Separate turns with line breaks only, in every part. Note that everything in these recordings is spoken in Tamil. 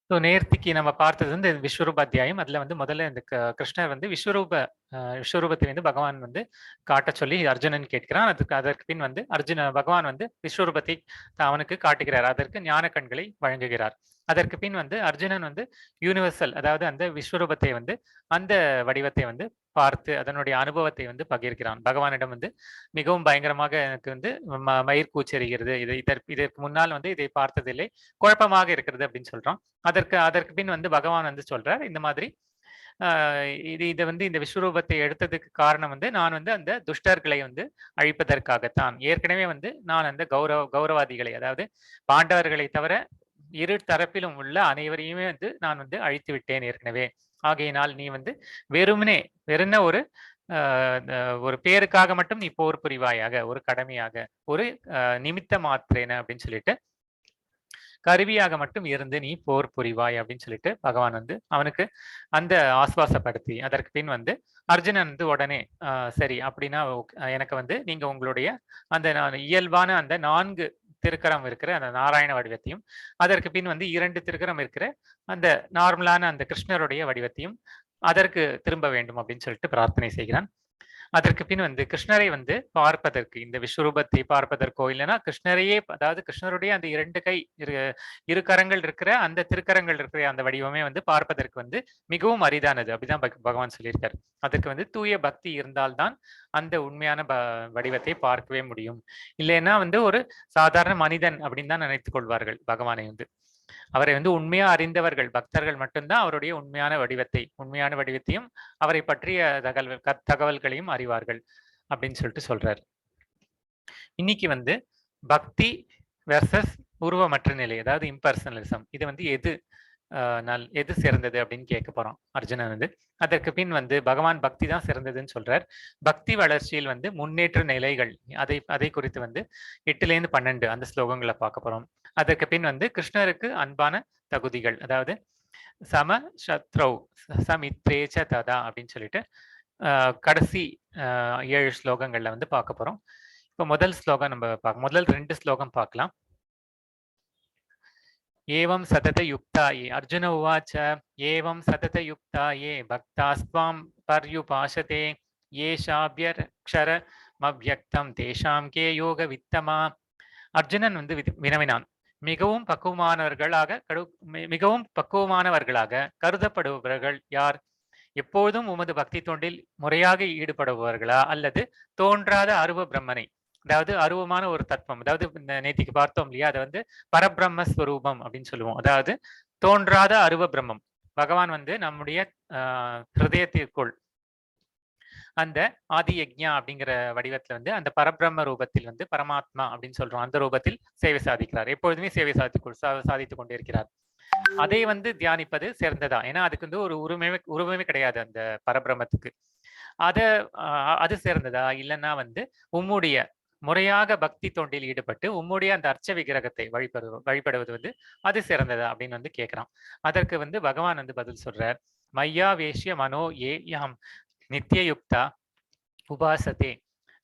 ஸோ நேர்த்திக்கு நம்ம பார்த்தது வந்து விஸ்வரூப அத்தியாயம். அதுல வந்து முதல்ல இந்த கிருஷ்ணர் வந்து விஸ்வரூபத்தை வந்து பகவான் வந்து காட்ட சொல்லி அர்ஜுனன் கேட்கிறான். அதற்கு பின் வந்து பகவான் வந்து விஸ்வரூபத்தை அவனுக்கு காட்டுகிறார். அதற்கு ஞான கண்களை வழங்குகிறார். அதற்கு பின் வந்து அர்ஜுனன் வந்து யூனிவர்சல், அதாவது அந்த விஸ்வரூபத்தை வந்து அந்த வடிவத்தை வந்து பார்த்து அதனுடைய அனுபவத்தை வந்து பகிர்கிறான். பகவானிடம் வந்து மிகவும் பயங்கரமாக எனக்கு வந்து மயிர் கூச்சரிகிறது, இதற்கு முன்னால் வந்து இதை பார்த்ததில்லை, குழப்பமாக இருக்கிறது அப்படின்னு சொல்றான். அதற்கு பின் வந்து பகவான் வந்து சொல்றார், இந்த மாதிரி இதை வந்து இந்த விஸ்வரூபத்தை எடுத்ததுக்கு காரணம் வந்து நான் வந்து அந்த துஷ்டர்களை வந்து அழிப்பதற்காகத்தான். ஏற்கனவே வந்து நான் அந்த கௌரவாதிகளை, அதாவது பாண்டவர்களை தவிர இரு தரப்பிலும் உள்ள அனைவரையுமே வந்து நான் வந்து அழித்து விட்டேன் ஏற்கனவே. ஆகையினால் நீ வந்து வெறும்ன ஒரு பேருக்காக மட்டும் நீ போர் புரிவாயாக, ஒரு கடமையாக, ஒரு நிமித்த மாத்திரேன அப்படின்னு சொல்லிட்டு கருவியாக மட்டும் இருந்து நீ போர் புரிவாய் அப்படின்னு சொல்லிட்டு பகவான் வந்து அவனுக்கு அந்த ஆஸ்வாசப்படுத்தி, அதற்கு பின் வந்து அர்ஜுனன் வந்து உடனே சரி அப்படின்னா எனக்கு வந்து நீங்க உங்களுடைய அந்த இயல்பான அந்த 4 திருக்கரம் இருக்கிற அந்த நாராயண வடிவத்தையும், அதற்கு பின் வந்து 2 திருக்கரம் இருக்கிற அந்த நார்மலான அந்த கிருஷ்ணருடைய வடிவத்தையும் அதற்கு திரும்ப வேண்டும் அப்படின்னு சொல்லிட்டு பிரார்த்தனை செய்கிறான். அதற்கு பின் வந்து கிருஷ்ணரை வந்து பார்ப்பதற்கு, இந்த விஸ்வரூபத்தை பார்ப்பதற்கோ இல்லைன்னா கிருஷ்ணரையே, அதாவது கிருஷ்ணருடைய அந்த 2 கை இரு கரங்கள் இருக்கிற அந்த திருக்கரங்கள் இருக்கிற அந்த வடிவமே வந்து பார்ப்பதற்கு வந்து மிகவும் அரிதானது அப்படிதான் பகவான் சொல்லியிருக்காரு. அதுக்கு வந்து தூய பக்தி இருந்தால்தான் அந்த உண்மையான வடிவத்தை பார்க்கவே முடியும். இல்லைன்னா வந்து ஒரு சாதாரண மனிதன் அப்படின்னு தான் நினைத்துக் கொள்வார்கள் பகவானை வந்து. அவரை வந்து உண்மையா அறிந்தவர்கள், பக்தர்கள் மட்டும்தான் அவருடைய உண்மையான வடிவத்தையும் அவரை பற்றிய தகவல்களையும் அறிவார்கள் அப்படின்னு சொல்லிட்டு சொல்றாரு. இன்னைக்கு வந்து பக்தி வெர்சஸ் உருவமற்ற நிலை, அதாவது இம்பர்சனலிசம், இது வந்து எது சிறந்தது அப்படின்னு கேட்க போறோம் அர்ஜுனன் வந்து. அதற்கு பின் வந்து பகவான் பக்தி தான் சிறந்ததுன்னு சொல்றார். பக்தி வளர்ச்சியில் வந்து முன்னேற்ற நிலைகள், அதை குறித்து வந்து 8லேருந்து 12 அந்த ஸ்லோகங்களை பார்க்க போறோம். அதற்கு பின் வந்து கிருஷ்ணருக்கு அன்பான தகுதிகள், அதாவது சம சத்ரௌ சமித்ரேச்ச ததா அப்படின்னு சொல்லிட்டு கடைசி 7 ஸ்லோகங்கள்ல வந்து பார்க்க போறோம். இப்போ முதல் 2 ஸ்லோகம் பார்க்கலாம். एवं सततयुक्ता ये अर्जुन उवाच एवं सततयुक्ता ये भक्तास्त्वां पर्युपासते येषाभ्यक्षरमव्यक्तं तेषां के योगवित्तमा. அர்ஜுனன் வந்து வினவினான், மிகவும் பக்குவமானவர்களாக கருதப்படுபவர்கள் யார்? எப்போதும் உமது பக்தி தொண்டில் முறையாக ஈடுபடுபவர்களா, அல்லது தோன்றாத அருவ பிரம்மனை, அதாவது அருவமான ஒரு தத்துவம், அதாவது நேத்திக்கு பார்த்தோம் இல்லையா, அதை வந்து பரபிரம்ம ஸ்வரூபம் அப்படின்னு சொல்லுவோம். அதாவது தோன்றாத அருவ பிரம்மம். பகவான் வந்து நம்முடைய ஹிருதயத்திற்குள் அந்த ஆதி யக்ஞா அப்படிங்கிற வடிவத்துல வந்து அந்த பரபிரம்ம ரூபத்தில் வந்து பரமாத்மா அப்படின்னு சொல்றோம், அந்த ரூபத்தில் சேவை சாதிக்கிறார். எப்பொழுதுமே சேவை சாதித்துக் கொண்டிருக்கிறார். அதை வந்து தியானிப்பது சிறந்ததா? ஏன்னா அதுக்கு வந்து ஒரு உருவமே கிடையாது அந்த பரபிரமத்துக்கு. அது சிறந்ததா? இல்லைன்னா வந்து உம்முடைய முறையாக பக்தி தொண்டில் ஈடுபட்டு உம்முடைய அந்த அர்ச்ச விக்கிரகத்தை வழிபடுவது வந்து அது சிறந்ததா அப்படின்னு வந்து கேட்கிறான். அதற்கு வந்து பகவான் வந்து பதில் சொல்றார், மையா வேஷ்ய மனோ ஏ யாம் நித்தியயுக்தா உபாசதே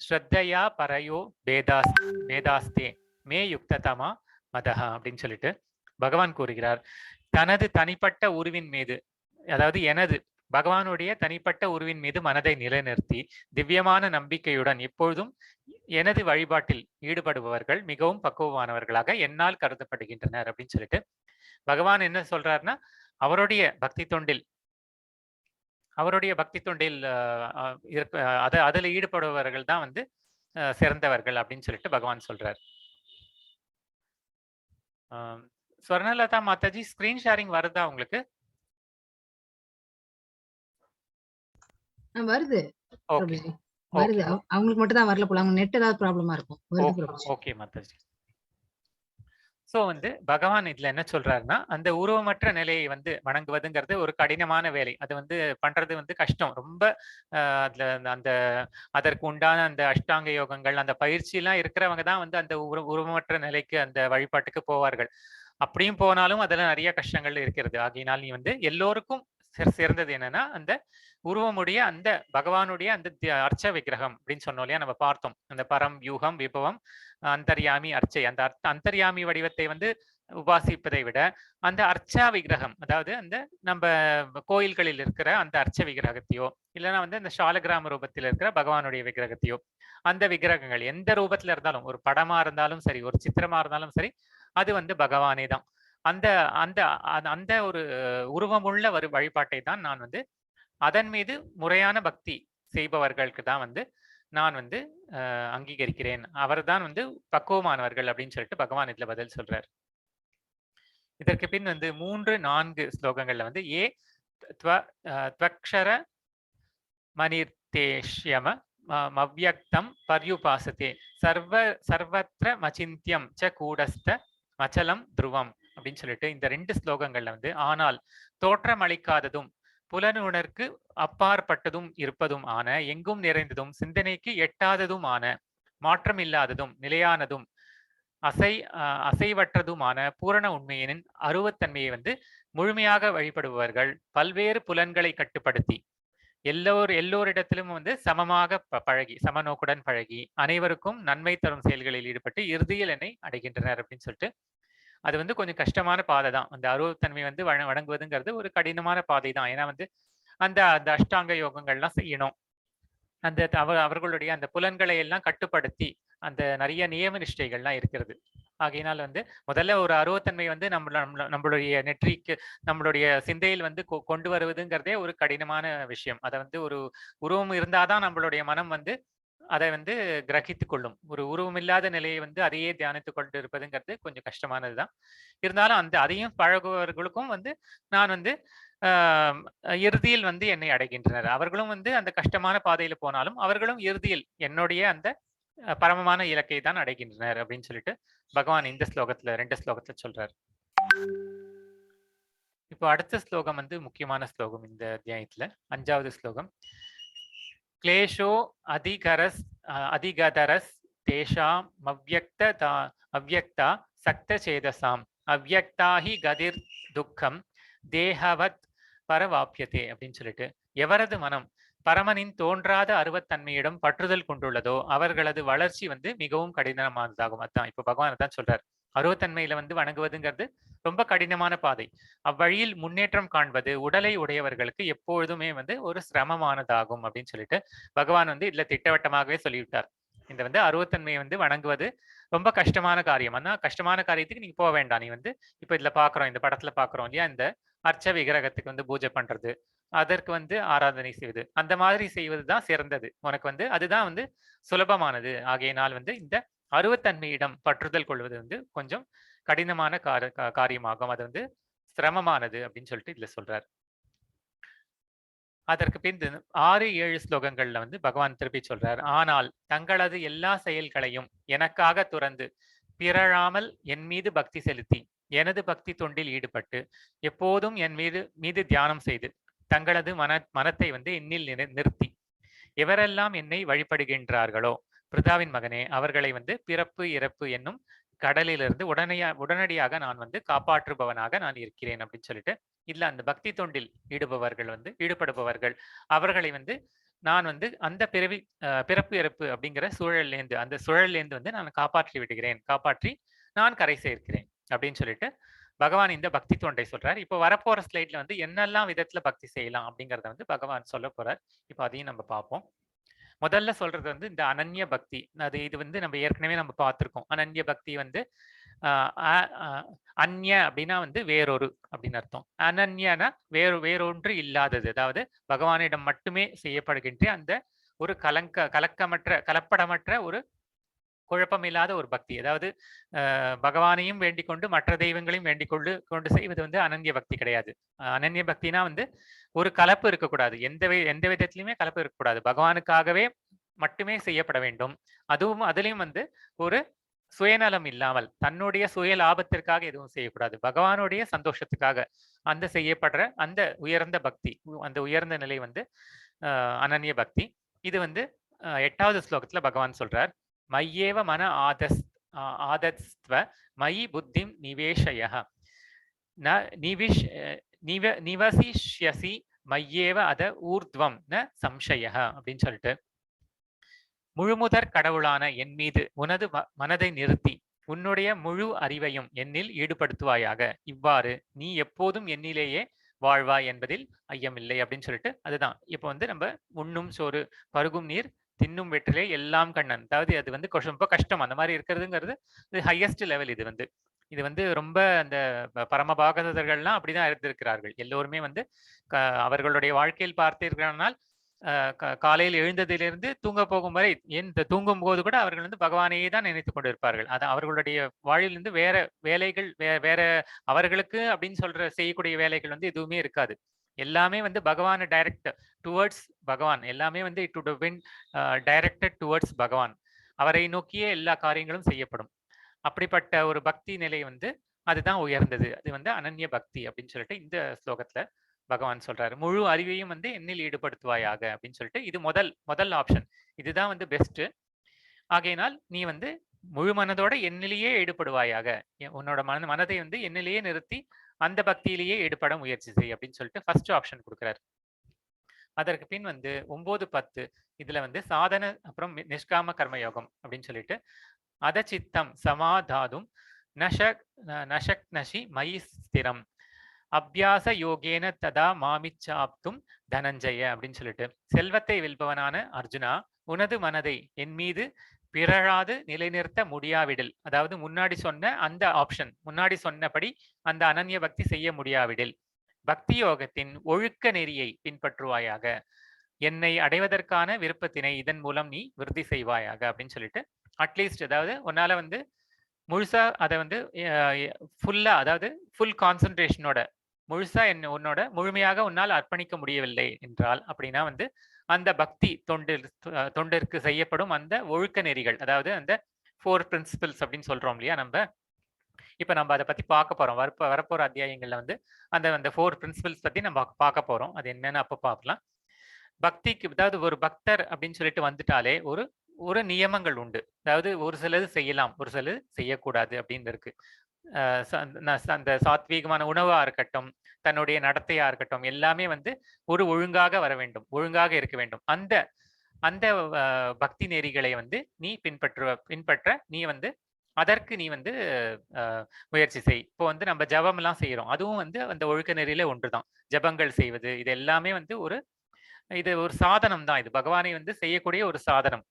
ஸ்ரத்தையா பரையோ வேதாஸ்தே மே யுக்ததமா மதஹா அப்படின்னு சொல்லிட்டு பகவான் கூறுகிறார். தனது தனிப்பட்ட உருவின் மீது, அதாவது பகவானுடைய தனிப்பட்ட உருவின் மீது மனதை நிலைநிறுத்தி திவ்யமான நம்பிக்கையுடன் எப்பொழுதும் எனது வழிபாட்டில் ஈடுபடுபவர்கள் மிகவும் பக்குவமானவர்களாக என்னால் கருதப்படுகின்றனர் அப்படின்னு சொல்லிட்டு பகவான் என்ன சொல்றாருன்னா, அவருடைய பக்தி தொண்டில் அதுல ஈடுபடுபவர்கள் தான் வந்து சிறந்தவர்கள் அப்படின்னு சொல்லிட்டு பகவான் சொல்றார். ஸ்வர்ணலதா மாதாஜி, ஸ்கிரீன் ஷேரிங் வருதா உங்களுக்கு?
வருது.
ஓகே,
வருது. அவங்களுக்கு மட்டும் தான் வரல போல. அவங்க நெட் ஏதாவது ப்ராப்ளமா இருக்கும்.
ஓகே மாதாஜி. சோ வந்து பகவான் இதுல என்ன சொல்றாருன்னா, அந்த உருவமற்ற நிலையை வந்து வணங்குவதுங்கிறது ஒரு கடினமான வேலை. அது வந்து பண்றது வந்து கஷ்டம். ரொம்ப அதுல அந்த அதற்கு உண்டான அந்த அஷ்டாங்க யோகங்கள், அந்த பயிற்சி எல்லாம் இருக்கிறவங்க தான் வந்து அந்த உருவமற்ற நிலைக்கு, அந்த வழிபாட்டுக்கு போவார்கள். அப்படியும் போனாலும் அதுல நிறைய கஷ்டங்கள் இருக்கிறது. ஆகையினால் நீ வந்து எல்லோருக்கும் சிறந்தது என்னன்னா, அந்த உருவமுடைய அந்த பகவானுடைய அந்த அர்ச்ச விக்கிரகம் அப்படின்னு சொன்னோம் இல்லையா, நம்ம பார்த்தோம். அந்த பரம் யூகம் விபவம் அந்தர்யாமி அர்ச்சை, அந்த அந்தர்யாமி வடிவத்தை வந்து உபாசிப்பதை விட அந்த அர்ச்சா விக்கிரகம், அதாவது அந்த நம்ம கோயில்களில் இருக்கிற அந்த அர்ச்ச விக்கிரகத்தையோ இல்லைன்னா வந்து அந்த ஷாலகிராம ரூபத்தில் இருக்கிற பகவானுடைய விக்கிரகத்தையோ, அந்த விக்கிரகங்கள் எந்த ரூபத்துல இருந்தாலும், ஒரு படமா இருந்தாலும் சரி, ஒரு சித்திரமா இருந்தாலும் சரி, அது வந்து பகவானே தான். அந்த அந்த அந்த ஒரு உருவமுள்ள வழிபாட்டை தான் நான் வந்து அதன் மீது முறையான பக்தி செய்பவர்களுக்கு தான் வந்து நான் வந்து அங்கீகரிக்கிறேன். அவர்தான் வந்து பக்குவமானவர்கள் அப்படின்னு சொல்லிட்டு பகவான் இதுல பதில் சொல்றார். இதற்கு பின் வந்து 3-4 ஸ்லோகங்கள்ல வந்து த்வக்ஷர மனிர்தேஷ்யம மவ்யக்தம் பர்யுபாசத்தே சர்வத்திர மச்சிந்தியம் ச கூடஸ்த மச்சலம் துருவம் அப்படின்னு சொல்லிட்டு இந்த 2 ஸ்லோகங்கள்ல வந்து ஆனால் தோற்றமளிக்காததும் புலனுணர்க்கு அப்பாற்பட்டதும் இருப்பதும் ஆன, எங்கும் நிறைந்ததும் சிந்தனைக்கு எட்டாததும் ஆன, மாற்றம் இல்லாததும் நிலையானதும் அசைவற்றதுமான பூரண உண்மையின் அருவத்தன்மையை வந்து முழுமையாக வழிபடுபவர்கள் பல்வேறு புலன்களை கட்டுப்படுத்தி எல்லோரிடத்திலும் வந்து சமமாக பழகி, சமநோக்குடன் பழகி, அனைவருக்கும் நன்மை தரும் செயல்களில் ஈடுபட்டு இறுதியில் என்னை அடைகின்றனர் அப்படின்னு சொல்லிட்டு, அது வந்து கொஞ்சம் கஷ்டமான பாதை தான். அந்த அருவத்தன்மை வந்து வணங்குவதுங்கிறது ஒரு கடினமான பாதை தான். ஏன்னா வந்து அந்த அந்த அஷ்டாங்க யோகங்கள்லாம் செய்யணும். அந்த அவர்களுடைய அந்த புலன்களை எல்லாம் கட்டுப்படுத்தி அந்த நிறைய நியம நிஷ்டைகள்லாம் இருக்கிறது. ஆகையினால் வந்து முதல்ல ஒரு அருவத்தன்மை வந்து நம்மளுடைய நெற்றிக்கு, நம்மளுடைய சிந்தையில் வந்து கொண்டு வருவதுங்கிறதே ஒரு கடினமான விஷயம். அதை வந்து ஒரு உருவம் இருந்தாதான் நம்மளுடைய மனம் வந்து அதை வந்து கிரகித்து கொள்ளும். ஒரு உருவமில்லாத நிலையை வந்து அதையே தியானித்துக் கொண்டு இருப்பதுங்கிறது கொஞ்சம் கஷ்டமானதுதான். இருந்தாலும் அதையும் பழகுபவர்களுக்கும் வந்து நான் வந்து இறுதியில் வந்து என்னை அடைகின்றனர். அவர்களும் வந்து அந்த கஷ்டமான பாதையில போனாலும் அவர்களும் இறுதியில் என்னுடைய அந்த பரமமான இலக்கை தான் அடைகின்றனர் அப்படின்னு சொல்லிட்டு பகவான் இந்த ஸ்லோகத்துல 2 ஸ்லோகத்துல சொல்றார். இப்போ அடுத்த ஸ்லோகம் வந்து முக்கியமான ஸ்லோகம் இந்த அத்தியாயத்துல 5வது ஸ்லோகம். क्लेशो अधिगदरस् तेषाम् अव्यक्ता सक्तचेतसाम् अव्यक्ता हि गदिर दुःखம் தேகவத் பரவாப்பியதே அப்படின்னு சொல்லிட்டு, எவரது மனம் பரமனின் தோன்றாத அருவத்தன்மையிடம் பற்றுதல் கொண்டுள்ளதோ அவர்களது வளர்ச்சி வந்து மிகவும் கடினமானதாகும். அதான் இப்ப பகவான் தான் சொல்றார். அருவத்தன்மையில வந்து வணங்குவதுங்கிறது ரொம்ப கடினமான பாதை. அவ்வழியில் முன்னேற்றம் காண்பது உடலை உடையவர்களுக்கு எப்பொழுதுமே வந்து ஒரு சிரமமானதாகும் அப்படின்னு சொல்லிட்டு பகவான் வந்து இதுல திட்டவட்டமாகவே சொல்லிவிட்டார். இந்த வந்து அருவத்தன்மையை வந்து வணங்குவது ரொம்ப கஷ்டமான காரியம். ஆனா கஷ்டமான காரியத்துக்கு நீங்க போக வேண்டாம். நீ வந்து இப்ப இதுல பாக்குறோம், இந்த படத்துல பாக்குறோம் இல்லையா, இந்த அர்ச்ச விக்கிரகத்துக்கு வந்து பூஜை பண்றது, அதற்கு வந்து ஆராதனை செய்வது, அந்த மாதிரி செய்வதுதான் சிறந்தது. உனக்கு வந்து அதுதான் வந்து சுலபமானது. ஆகையினால் வந்து இந்த அருவத்தன்மையிடம் பற்றுதல் கொள்வது வந்து கொஞ்சம் கடினமான காரியமாகும். அது வந்து சிரமமானது அப்படின்னு சொல்லிட்டு இதுல சொல்றார். அதற்கு பின் 6-7 ஸ்லோகங்கள்ல வந்து பகவான் திருப்பி சொல்றார். ஆனால் தங்களது எல்லா செயல்களையும் எனக்காக துறந்து பிறழாமல் என் மீது பக்தி செலுத்தி எனது பக்தி தொண்டில் ஈடுபட்டு எப்போதும் என் மீது தியானம் செய்து தங்களது மனத்தை வந்து என்னில் நிறுத்தி எவரெல்லாம் என்னை வழிபடுகின்றார்களோ பிருதாவின் மகனே, அவர்களை வந்து பிறப்பு இறப்பு என்னும் கடலிலிருந்து உடனடியாக நான் வந்து காப்பாற்றுபவனாக நான் இருக்கிறேன் அப்படின்னு சொல்லிட்டு இல்ல அந்த பக்தி தொண்டில் ஈடுபடுபவர்கள் அவர்களை வந்து நான் வந்து அந்த பிறப்பு இறப்பு அப்படிங்கிற சூழல்லேருந்து, அந்த சுழல்லேருந்து வந்து நான் காப்பாற்றி விடுகிறேன், காப்பாற்றி நான் கரை சேர்க்கிறேன் அப்படின்னு சொல்லிட்டு பகவான் இந்த பக்தி தொண்டை சொல்றார். இப்போ வரப்போற ஸ்லைட்ல வந்து என்னெல்லாம் விதத்துல பக்தி செய்யலாம் அப்படிங்கறத வந்து பகவான் சொல்ல போறார். இப்போ அதையும் நம்ம பார்ப்போம். முதல்ல சொல்றது வந்து இந்த அனன்ய பக்தி. இது வந்து நம்ம ஏற்கனவே நம்ம பார்த்திருக்கோம். அனன்ய பக்தி வந்து அந்நிய அப்படின்னா வந்து வேறொரு அப்படின்னு அர்த்தம். அனன்யனா வேறொன்று இல்லாதது, அதாவது பகவானிடம் மட்டுமே செய்யப்படுகின்ற அந்த ஒரு கலப்படமற்ற ஒரு குழப்பமில்லாத ஒரு பக்தி. அதாவது பகவானையும் வேண்டிக் கொண்டு மற்ற தெய்வங்களையும் வேண்டிக் கொண்டு செய்வது வந்து அனன்ய பக்தி கிடையாது. அனன்ய பக்தினா வந்து ஒரு கலப்பு இருக்கக்கூடாது. எந்த விதத்திலுமே கலப்பு இருக்கக்கூடாது. பகவானுக்காகவே மட்டுமே செய்யப்பட வேண்டும். அதுலயும் வந்து ஒரு சுயநலம் இல்லாமல் தன்னுடைய சுய லாபத்திற்காக எதுவும் செய்யக்கூடாது. பகவானுடைய சந்தோஷத்துக்காக அந்த செய்யப்படுற அந்த உயர்ந்த பக்தி, அந்த உயர்ந்த நிலை வந்து அனன்ய பக்தி. இது வந்து 8வது ஸ்லோகத்துல பகவான் சொல்றார். மையேவ மன ஆதஸ்த்வ மயி புத்திம் நிவேஷயஹ நிவசிஷ்யசி மையேவ அத ஊர்த்வம் ந சம்சயஹ அப்படின்னு சொல்லிட்டு, முழுமுதற் கடவுளான என் மீது உனது மனதை நிறுத்தி உன்னுடைய முழு அறிவையும் என்னில் ஈடுபடுத்துவாயாக. இவ்வாறு நீ எப்போதும் என்னிலேயே வாழ்வாய் என்பதில் ஐயமில்லை அப்படின்னு சொல்லிட்டு அதுதான். இப்போ வந்து நம்ம உண்ணும் சோறு, பருகும் நீர், தின்னும் வெற்றிலை எல்லாம் கண்ணன். அதாவது அது வந்து ரொம்ப கஷ்டம். அந்த மாதிரி இருக்கிறதுங்கிறது இது ஹையஸ்ட் லெவல். இது வந்து இது வந்து ரொம்ப அந்த பரமபாகவதர்கள்லாம் அப்படிதான் இருந்திருக்கிறார்கள். எல்லோருமே வந்து அவர்களுடைய வாழ்க்கையில் பார்த்தீர்களானால் காலையில் எழுந்ததிலிருந்து தூங்க போகும் வரை, ஏன் தூங்கும் போது கூட அவர்கள் வந்து பகவானையே தான் நினைத்துக் கொண்டிருப்பார்கள். அது அவர்களுடைய வாழ்விலிருந்து வேற வேலைகள் வேற அவர்களுக்கு அப்படின்னு சொல்ற செய்யக்கூடிய வேலைகள் வந்து எதுவுமே இருக்காது. எல்லாமே வந்து பகவானை டைரக்ட் டுவர்ட்ஸ் பகவான். எல்லாமே வந்து it would been directed towards பகவான். அவரை நோக்கியே எல்லா காரியங்களும் செய்யப்படும். அப்படிப்பட்ட ஒரு பக்தி நிலை வந்து அதுதான் உயர்ந்தது. அது வந்து அனன்ய பக்தி அப்படின்னு சொல்லிட்டு இந்த ஸ்லோகத்துல பகவான் சொல்றாரு. முழு அறிவையும் வந்து என்னில் ஈடுபடுத்துவாயாக அப்படின்னு சொல்லிட்டு இது முதல் ஆப்ஷன். இதுதான் வந்து பெஸ்ட். ஆகையினால் நீ வந்து முழு மனதோட என்னிலேயே ஈடுபடுவாயாக. உன்னோட மனதை வந்து என்னிலேயே நிறுத்தி அந்த பக்தியிலேயே ஈடுபட முயற்சி செய் அப்படின்னு சொல்லிட்டு ஃபர்ஸ்ட் ஆப்ஷன் கொடுக்குறாரு. அதற்கு பின் வந்து 9, 10 இதுல வந்து சாதன அப்புறம் நிஷ்காம கர்மயோகம் அப்படின்னு சொல்லிட்டு அதச்சித்தம் சமாதாதும் நஷக் நஷி மயி ஸ்திரம் அபியாச யோகேன ததா மாமிச்சாப்தும் தனஞ்சய அப்படின்னு சொல்லிட்டு செல்வத்தை வெல்பவனான அர்ஜுனா, உனது மனதை என் மீது பிறழாது நிலைநிறுத்த முடியாவிடில், அதாவது முன்னாடி சொன்ன அந்த ஆப்ஷன், முன்னாடி சொன்னபடி அந்த அனன்ய பக்தி செய்ய முடியாவிடில் பக்தி யோகத்தின் ஒழுக்க நெறியை பின்பற்றுவாயாக. என்னை அடைவதற்கான விருப்பத்தினை இதன் மூலம் நீ விருத்தி செய்வாயாக அப்படின்னு சொல்லிட்டு அட்லீஸ்ட் அதாவது உன்னால வந்து முழுசா அதை வந்து ஃபுல்லா அதாவது ஃபுல் கான்சன்ட்ரேஷனோட முழுசா உன்னோட முழுமையாக உன்னால் அர்ப்பணிக்க முடியவில்லை என்றால் அப்படின்னா வந்து அந்த பக்தி தொண்டிற்கு செய்யப்படும் அந்த ஒழுக்க நெறிகள், அதாவது அந்த 4 பிரின்சிபிள்ஸ் அப்படின்னு சொல்றோம் இல்லையா நம்ம. இப்ப நம்ம அதை பத்தி பார்க்க போறோம். வரப்போற அத்தியாயங்கள்ல வந்து அந்த 4 பிரின்சிபிள்ஸ் பத்தி நம்ம பார்க்க போறோம். அது என்னன்னு அப்ப பார்க்கலாம். பக்திக்கு அதாவது ஒரு பக்தர் அப்படின்னு சொல்லிட்டு வந்துட்டாலே ஒரு நியமங்கள் உண்டு. அதாவது ஒரு சிலது செய்யலாம், ஒரு சிலது செய்யக்கூடாது அப்படின்னு இருக்கு. அந்த சாத்வீகமான உணவா இருக்கட்டும், தன்னுடைய நடத்தையா இருக்கட்டும், எல்லாமே வந்து ஒரு ஒழுங்காக வர வேண்டும், ஒழுங்காக இருக்க வேண்டும். அந்த அந்த பக்தி நெறிகளை வந்து நீ பின்பற்ற நீ வந்து அதற்கு நீ வந்து முயற்சி செய். இப்போ வந்து நம்ம ஜபம் எல்லாம் செய்யறோம், அதுவும் வந்து அந்த ஒழுக்க நெறியில ஒன்றுதான். ஜபங்கள் செய்வது இது எல்லாமே வந்து இது ஒரு சாதனம் தான். இது பகவானை வந்து செய்யக்கூடிய ஒரு சாதனம்.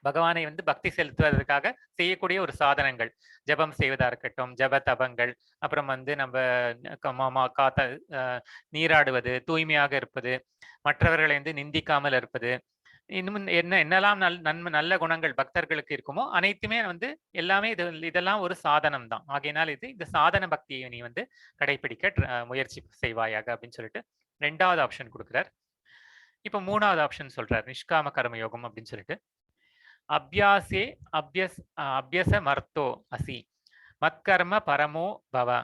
பகவானை வந்து பக்தி செலுத்துவதற்காக செய்யக்கூடிய ஒரு சாதனங்கள். ஜபம் செய்வதா இருக்கட்டும், ஜப தபங்கள், அப்புறம் வந்து நம்ம காத்த நீராடுவது, தூய்மையாக இருப்பது, மற்றவர்களை வந்து நிந்திக்காமல் இருப்பது, இன்னும் என்னெல்லாம் நல்ல குணங்கள் பக்தர்களுக்கு இருக்குமோ அனைத்துமே வந்து எல்லாமே இதெல்லாம் ஒரு சாதனம் தான். ஆகையினால் இந்த சாதன பக்தியை நீ வந்து கடைபிடிக்க முயற்சி செய்வாயாக அப்படின்னு சொல்லிட்டு 2வது ஆப்ஷன் கொடுக்கிறார். இப்ப 3வது ஆப்ஷன் சொல்றார், நிஷ்காம கர்ம யோகம் அப்படின்னு சொல்லிட்டு. அபியாசே அபியச மர்த்தோ அசி மத்கர்ம பரமோ பவ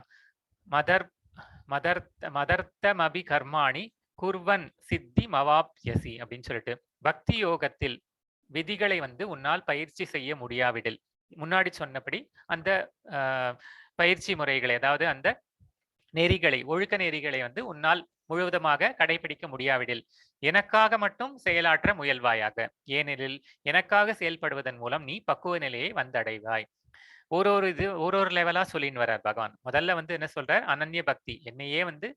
மதர்த்தமபி கர்மாணி குர்வன் சித்தி மவாப்யசி அப்படின்னு சொல்லிட்டு பக்தி யோகத்தில் விதிகளை வந்து உன்னால் பயிற்சி செய்ய முடியாவிடில், முன்னாடி சொன்னபடி அந்த பயிற்சி முறைகளை, அதாவது அந்த நெறிகளை, ஒழுக்க நெறிகளை வந்து உன்னால் முழுவதுமாக கடைபிடிக்க முடியாவிடில் எனக்காக மட்டும் செயலாற்ற முயல்வாயாக. ஏனெனில் எனக்காக செயல்படுவதன் மூலம் நீ பக்குவ நிலையை வந்தடைவாய். ஒரு லெவலா சொல்லின்னு வர்றார் பகவான். முதல்ல வந்து என்ன சொல்றார், அனன்ய பக்தி, என்னையே வந்து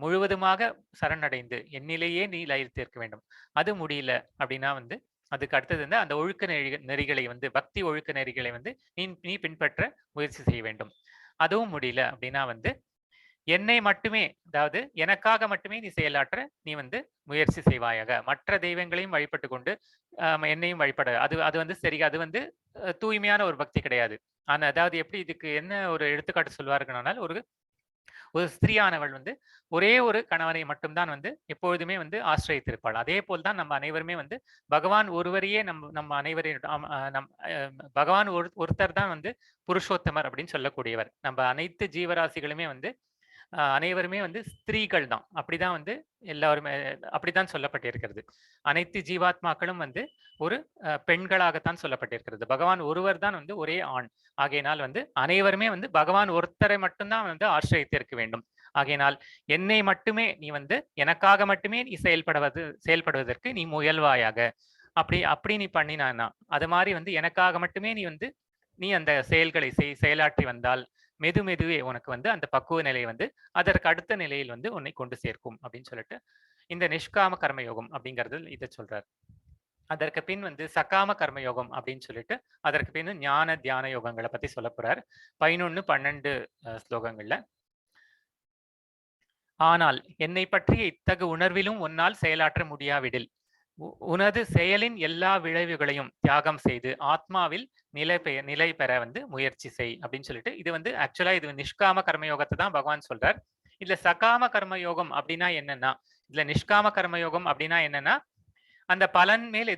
முழுவதுமாக சரணடைந்து என்னிலேயே நீ லயித்திருக்க வேண்டும். அது முடியல அப்படின்னா வந்து அதுக்கு அடுத்தது வந்து அந்த ஒழுக்க நெறிகளை வந்து பக்தி ஒழுக்க நெறிகளை வந்து நீ பின்பற்ற முயற்சி செய்ய வேண்டும். அதுவும் முடியல அப்படின்னா வந்து என்னை மட்டுமே, அதாவது எனக்காக மட்டுமே நீ செயலாற்ற நீ வந்து முயற்சி செய்வாயாக. மற்ற தெய்வங்களையும் வழிபட்டு கொண்டு என்னையும் வழிபட அது வந்து சரி, அது வந்து தூய்மையான ஒரு பக்தி கிடையாது. ஆனா அதாவது எப்படி இதுக்கு என்ன ஒரு எடுத்துக்காட்டு சொல்வார்கள், ஒரு ஸ்திரீயானவள் வந்து ஒரே ஒரு கணவனை மட்டும்தான் வந்து எப்பொழுதுமே வந்து ஆசிரியத்திருப்பாள். அதே போல்தான் நம்ம அனைவருமே வந்து பகவான் ஒருவரையே நம்ம அனைவரையும் பகவான் ஒருத்தர் தான் வந்து புருஷோத்தமர் அப்படின்னு சொல்லக்கூடியவர். நம்ம அனைத்து ஜீவராசிகளுமே வந்து அனைவருமே வந்து ஸ்திரீகள் தான். அப்படிதான் வந்து எல்லாருமே அப்படித்தான் சொல்லப்பட்டிருக்கிறது. அனைத்து ஜீவாத்மாக்களும் வந்து ஒரு பெண்களாகத்தான் சொல்லப்பட்டிருக்கிறது. பகவான் ஒருவர் தான் வந்து ஒரே ஆண். ஆகையினால் வந்து அனைவருமே வந்து பகவான் ஒருத்தரை மட்டும்தான் வந்து ஆசிரியத்திருக்க வேண்டும். ஆகையினால் என்னை மட்டுமே நீ வந்து எனக்காக மட்டுமே நீ செயல்படுவதற்கு நீ முயல்வாயாக. அப்படி நீ பண்ணினா அது மாதிரி வந்து எனக்காக மட்டுமே நீ வந்து நீ அந்த செயல்களை செயலாற்றி வந்தால் மெதுவே உனக்கு வந்து அந்த பக்குவ நிலை வந்து அதற்கு அடுத்த நிலையில் வந்து உன்னை கொண்டு சேர்க்கும் அப்படின்னு சொல்லிட்டு இந்த நிஷ்காம கர்மயோகம் அப்படிங்கிறது இதை சொல்றார். அதற்கு பின் வந்து சகாம கர்மயோகம் அப்படின்னு சொல்லிட்டு அதற்கு பின் ஞான தியான யோகங்களை பத்தி சொல்ல போறார் 11, 12 ஸ்லோகங்கள்ல. ஆனால் என்னை பற்றிய இத்தகு உணர்விலும் உன்னால் செயலாற்ற முடியாவிடில் உனது செயலின் எல்லா விளைவுகளையும் தியாகம் செய்து ஆத்மாவில் நிலை பெற வந்து முயற்சி செய் அப்படின்னு சொல்லிட்டு இது வந்து ஆக்சுவலா இது நிஷ்காம கர்மயோகத்தை தான் பகவான் சொல்றார். இதுல சகாம கர்மயோகம் அப்படின்னா என்னன்னா, இதுல நிஷ்காம கர்மயோகம் அப்படின்னா என்னன்னா, அந்த பலன் மேல்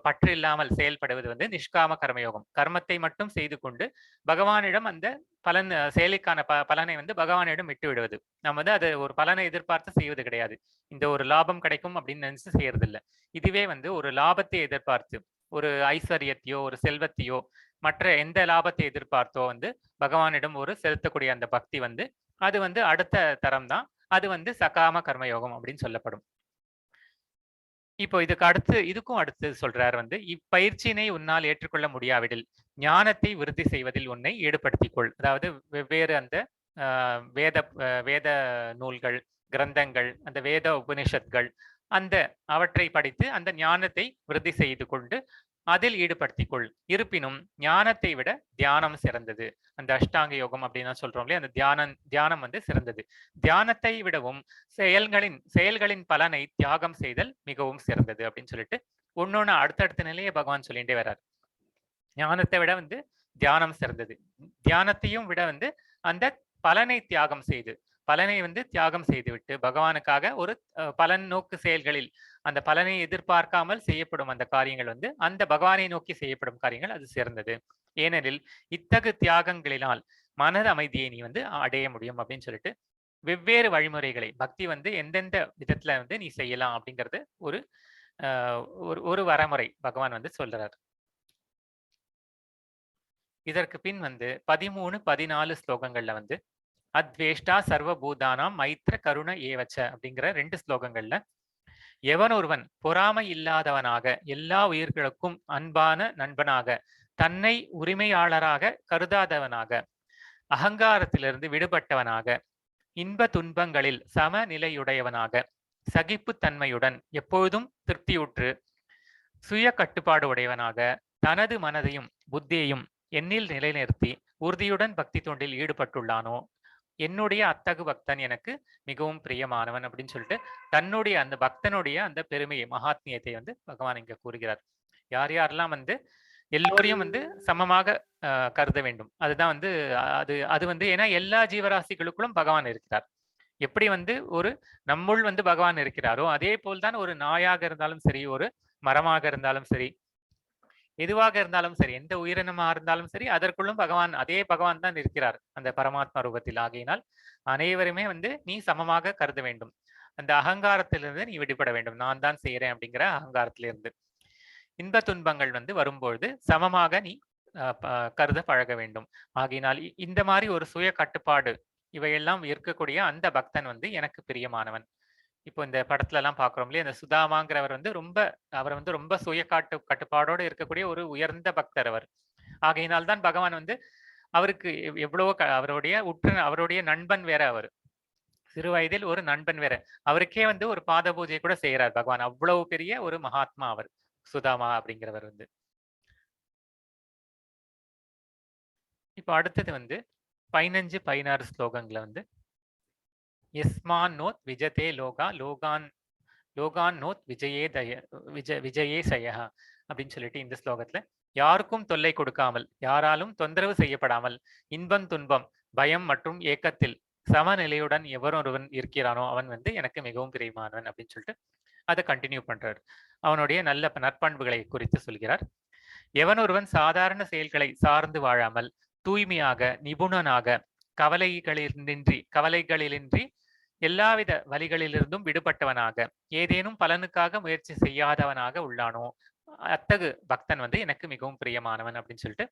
பற்று இல்லாமல் செயல்படுவது வந்து நிஷ்காம கர்மயோகம். கர்மத்தை மட்டும் செய்து கொண்டு பகவானிடம் அந்த பலன் செயலுக்கான பலனை வந்து பகவானிடம் விட்டு விடுவது. நம்ம வந்து அது ஒரு பலனை எதிர்பார்த்து செய்வது கிடையாது. இந்த ஒரு லாபம் கிடைக்கும் அப்படின்னு நினைச்சு செய்யறது இல்லை. இதுவே வந்து ஒரு லாபத்தை எதிர்பார்த்து ஒரு ஐஸ்வர்யத்தையோ ஒரு செல்வத்தையோ மற்ற எந்த லாபத்தை எதிர்பார்த்தோ வந்து பகவானிடம் ஒரு செலுத்தக்கூடிய அந்த பக்தி வந்து அது வந்து அடுத்த தரம் தான். அது வந்து சகாம கர்மயோகம் அப்படின்னு சொல்லப்படும். இப்போ இதுக்கும் அடுத்து சொல்றார் வந்து இப்பயிற்சியினை உன்னால் ஏற்றுக்கொள்ள முடியாவிடில் ஞானத்தை விருத்தி செய்வதில் உன்னை ஈடுபடுத்திக்கொள். அதாவது வெவ்வேறு அந்த வேத நூல்கள், கிரந்தங்கள், அந்த வேத உபனிஷத்கள் அவற்றை படித்து அந்த ஞானத்தை விருத்தி செய்து கொண்டு அதில் ஈடுபடுத்திக்கொள். இருப்பினும் ஞானத்தை விட தியானம் சிறந்தது. அந்த அஷ்டாங்க யோகம் அப்படின்னு சொல்றோம் இல்லையா, அந்த தியானம் வந்து சிறந்தது. தியானத்தை விடவும் செயல்களின் பலனை தியாகம் செய்தல் மிகவும் சிறந்தது அப்படின்னு சொல்லிட்டு ஒன்னொன்னு அடுத்தடுத்த நிலையை பகவான் சொல்லிட்டே வர்றார். ஞானத்தை விட வந்து தியானம் சிறந்தது. தியானத்தையும் விட வந்து அந்த பலனை தியாகம் செய்துவிட்டு பகவானுக்காக ஒரு பலன் நோக்கு செயல்களில் அந்த பலனை எதிர்பார்க்காமல் செய்யப்படும் அந்த காரியங்கள் வந்து அந்த பகவானை நோக்கி செய்யப்படும் காரியங்கள் அது சிறந்தது. ஏனெனில் இத்தகு தியாகங்களினால் மனத அமைதியை நீ வந்து அடைய முடியும் அப்படின்னு சொல்லிட்டு வெவ்வேறு வழிமுறைகளை பக்தி வந்து எந்தெந்த விதத்துல வந்து நீ செய்யலாம் அப்படிங்கிறது ஒரு வரமுறை பகவான் வந்து சொல்றார். இதற்கு பின் வந்து 13, 14 ஸ்லோகங்கள்ல வந்து அத்வேஷ்டா சர்வபூதானாம் மைத்ர கருண ஏவச்ச அப்படிங்கிற 2 ஸ்லோகங்கள்ல எவன் ஒருவன் பொறாமை இல்லாதவனாக எல்லா உயிர்களுக்கும் அன்பான நண்பனாக தன்னை உரிமையாளராக கருதாதவனாக அகங்காரத்திலிருந்து விடுபட்டவனாக இன்ப துன்பங்களில் சமநிலையுடையவனாக சகிப்புத்தன்மையுடன் எப்பொழுதும் திருப்தியுற்று சுய கட்டுப்பாடு உடையவனாக தனது மனதையும் புத்தியையும் என்னில் நிலைநிறுத்தி உறுதியுடன் பக்தி தொண்டில் ஈடுபட்டுள்ளானோ என்னுடைய அத்தகு பக்தன் எனக்கு மிகவும் பிரியமானவன் அப்படின்னு சொல்லிட்டு தன்னுடைய அந்த பக்தனுடைய அந்த பெருமையை மகாத்மியத்தை வந்து பகவான் இங்க கூறுகிறார். யாரெல்லாம் வந்து எல்லோரையும் வந்து சமமாக கருத வேண்டும். அதுதான் வந்து அது வந்து ஏன்னா எல்லா ஜீவராசிகளுக்குள்ளும் பகவான் இருக்கிறார். எப்படி வந்து ஒரு நம்முள் வந்து பகவான் இருக்கிறாரோ அதே போல்தான் ஒரு நாயாக இருந்தாலும் சரி, ஒரு மரமாக இருந்தாலும் சரி, எதுவாக இருந்தாலும் சரி, எந்த உயிரினமா இருந்தாலும் சரி, அதற்குள்ளும் அதே பகவான் தான் இருக்கிறார் அந்த பரமாத்மா ரூபத்தில். ஆகையினால் அனைவருமே வந்து நீ சமமாக கருத வேண்டும். அந்த அகங்காரத்திலிருந்து நீ விடுபட வேண்டும். நான் தான் செய்யறேன் அப்படிங்கிற அகங்காரத்திலிருந்து இன்ப துன்பங்கள் வந்து வரும்பொழுது சமமாக நீ கருத பழக வேண்டும். ஆகையினால் இந்த மாதிரி ஒரு சுய கட்டுப்பாடு இவையெல்லாம் இருக்கக்கூடிய அந்த பக்தன் வந்து எனக்கு பிரியமானவன். இப்போ இந்த படத்துல எல்லாம் பாக்குறோம் இல்லையா, இந்த சுதாமாங்கிறவர் வந்து ரொம்ப சுய கட்டுப்பாடோடு இருக்கக்கூடிய ஒரு உயர்ந்த பக்தர் அவர். ஆகையினால்தான் பகவான் வந்து அவருக்கு எவ்வளவோ அவருடைய நண்பன் வேற. அவர் சிறு வயதில் ஒரு நண்பன் வேற. அவருக்கே வந்து ஒரு பாத பூஜை கூட செய்யறார் பகவான். அவ்வளவு பெரிய ஒரு மகாத்மா அவர் சுதாமா அப்படிங்கிறவர் வந்து. இப்போ அடுத்தது வந்து 15, 16 ஸ்லோகங்களை வந்து யஸ்மான் நோத் விஜதே லோகான் நோத் விஜயே சயா அப்படின்னு சொல்லிட்டு இந்த ஸ்லோகத்துல யாருக்கும் தொல்லை கொடுக்காமல் யாராலும் தொந்தரவு செய்யப்படாமல் இன்பம் துன்பம் பயம் மற்றும் ஏக்கத்தில் சமநிலையுடன் எவரொருவன் இருக்கிறானோ அவன் வந்து எனக்கு மிகவும் பிரியமானவன் அப்படின்னு சொல்லிட்டு அதை கண்டினியூ பண்றார். அவனுடைய நல்ல நற்பண்புகளை குறித்து சொல்கிறார். எவனொருவன் சாதாரண செயல்களை சார்ந்து வாழாமல் தூய்மையாக நிபுணனாக கவலைகளின்றி எல்லாவித வழிகளிலிருந்தும் விடுபட்டவனாக ஏதேனும் பலனுக்காக முயற்சி செய்யாதவனாக உள்ளானோ அத்தகு பக்தன் வந்து எனக்கு மிகவும் பிரியமானவன் அப்படின்னு சொல்லிட்டு